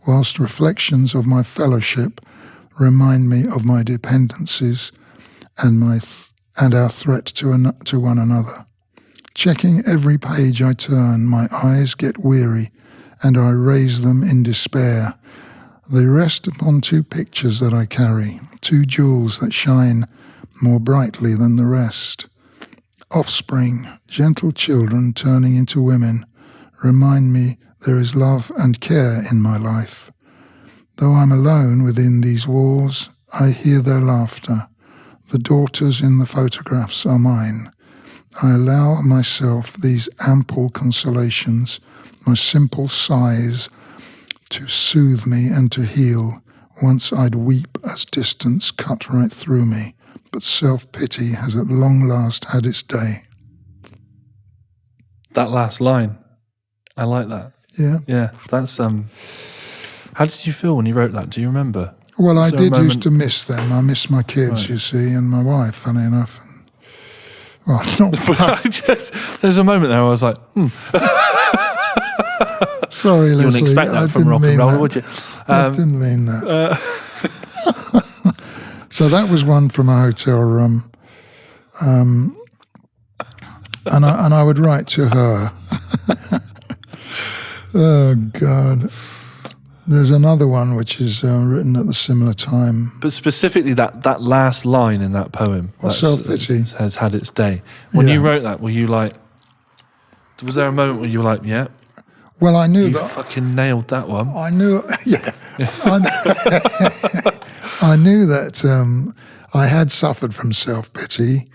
whilst reflections of my fellowship remind me of my dependencies and our threat to one another. Checking every page I turn, my eyes get weary, and I raise them in despair. They rest upon 2 pictures that I carry, 2 jewels that shine more brightly than the rest. Offspring, gentle children turning into women, remind me there is love and care in my life. Though I'm alone within these walls, I hear their laughter. The daughters in the photographs are mine. I allow myself these ample consolations, my simple sighs, to soothe me and to heal. Once I'd weep as distance cut right through me, but self-pity has at long last had its day. That last line, I like that. Yeah. Yeah, that's... How did you feel when you wrote that? Do you remember? Well, I did used to miss them. I miss my kids, you see, and my wife, funny enough. Well, not there's a moment there where I was like, Sorry, Leslie. You wouldn't expect that from rock and roll, would you? I didn't mean that. So that was one from a hotel room. And I would write to her. Oh, God. There's another one which is written at the similar time. But specifically that last line in that poem, self-pity, has had its day. When you wrote that, were you like, was there a moment where you were like, yeah? Well, I knew you that. Fucking nailed that one. I knew, yeah. I knew that I had suffered from self-pity,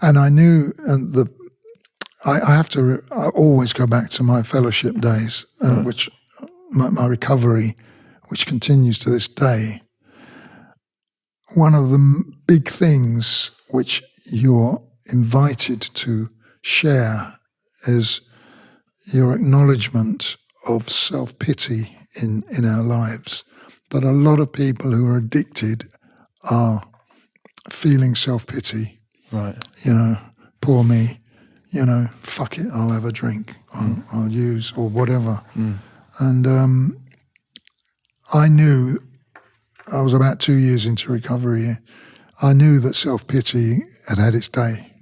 and I knew I always go back to my fellowship days, which my recovery, which continues to this day. One of the big things which you're invited to share is your acknowledgement of self-pity in our lives. That a lot of people who are addicted are feeling self-pity. Right. You know, poor me, you know, fuck it, I'll have a drink, I'll use, or whatever. And I knew, I was about 2 years into recovery, I knew that self-pity had had its day.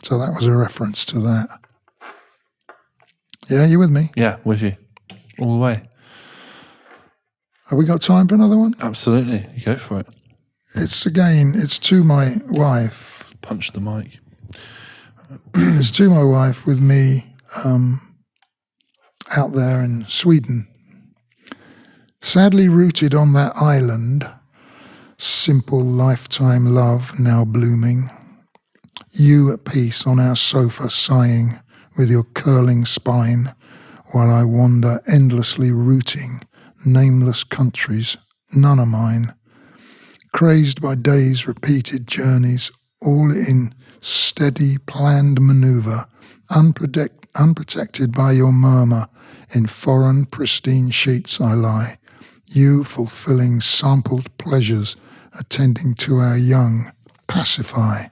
So that was a reference to that. Yeah, you with me? Yeah, with you. All the way. Have we got time for another one? Absolutely. You go for it. It's to my wife. Punch the mic. It's to my wife with me out there in Sweden. Sadly rooted on that island, simple lifetime love now blooming. You at peace on our sofa sighing with your curling spine, while I wander endlessly rooting nameless countries, none are mine. Crazed by days' repeated journeys, all in steady planned manoeuvre, unprotected by your murmur, in foreign pristine sheets I lie, you fulfilling sampled pleasures, attending to our young, pacify.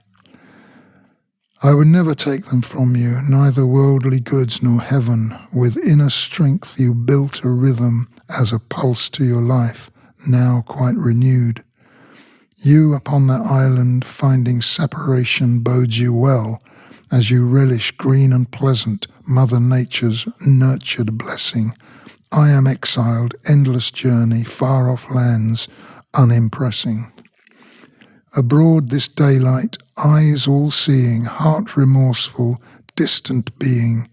I would never take them from you, neither worldly goods nor heaven. With inner strength you built a rhythm as a pulse to your life, now quite renewed. You upon that island finding separation bodes you well, as you relish green and pleasant Mother Nature's nurtured blessing. I am exiled, endless journey, far off lands, unimpressing. Abroad this daylight, eyes all-seeing, heart remorseful, distant being,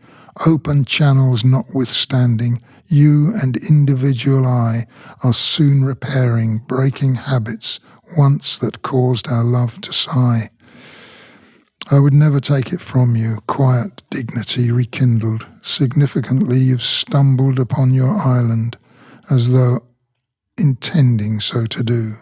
open channels notwithstanding, you and individual I are soon repairing, breaking habits once that caused our love to sigh. I would never take it from you, quiet dignity rekindled. Significantly you've stumbled upon your island, as though intending so to do.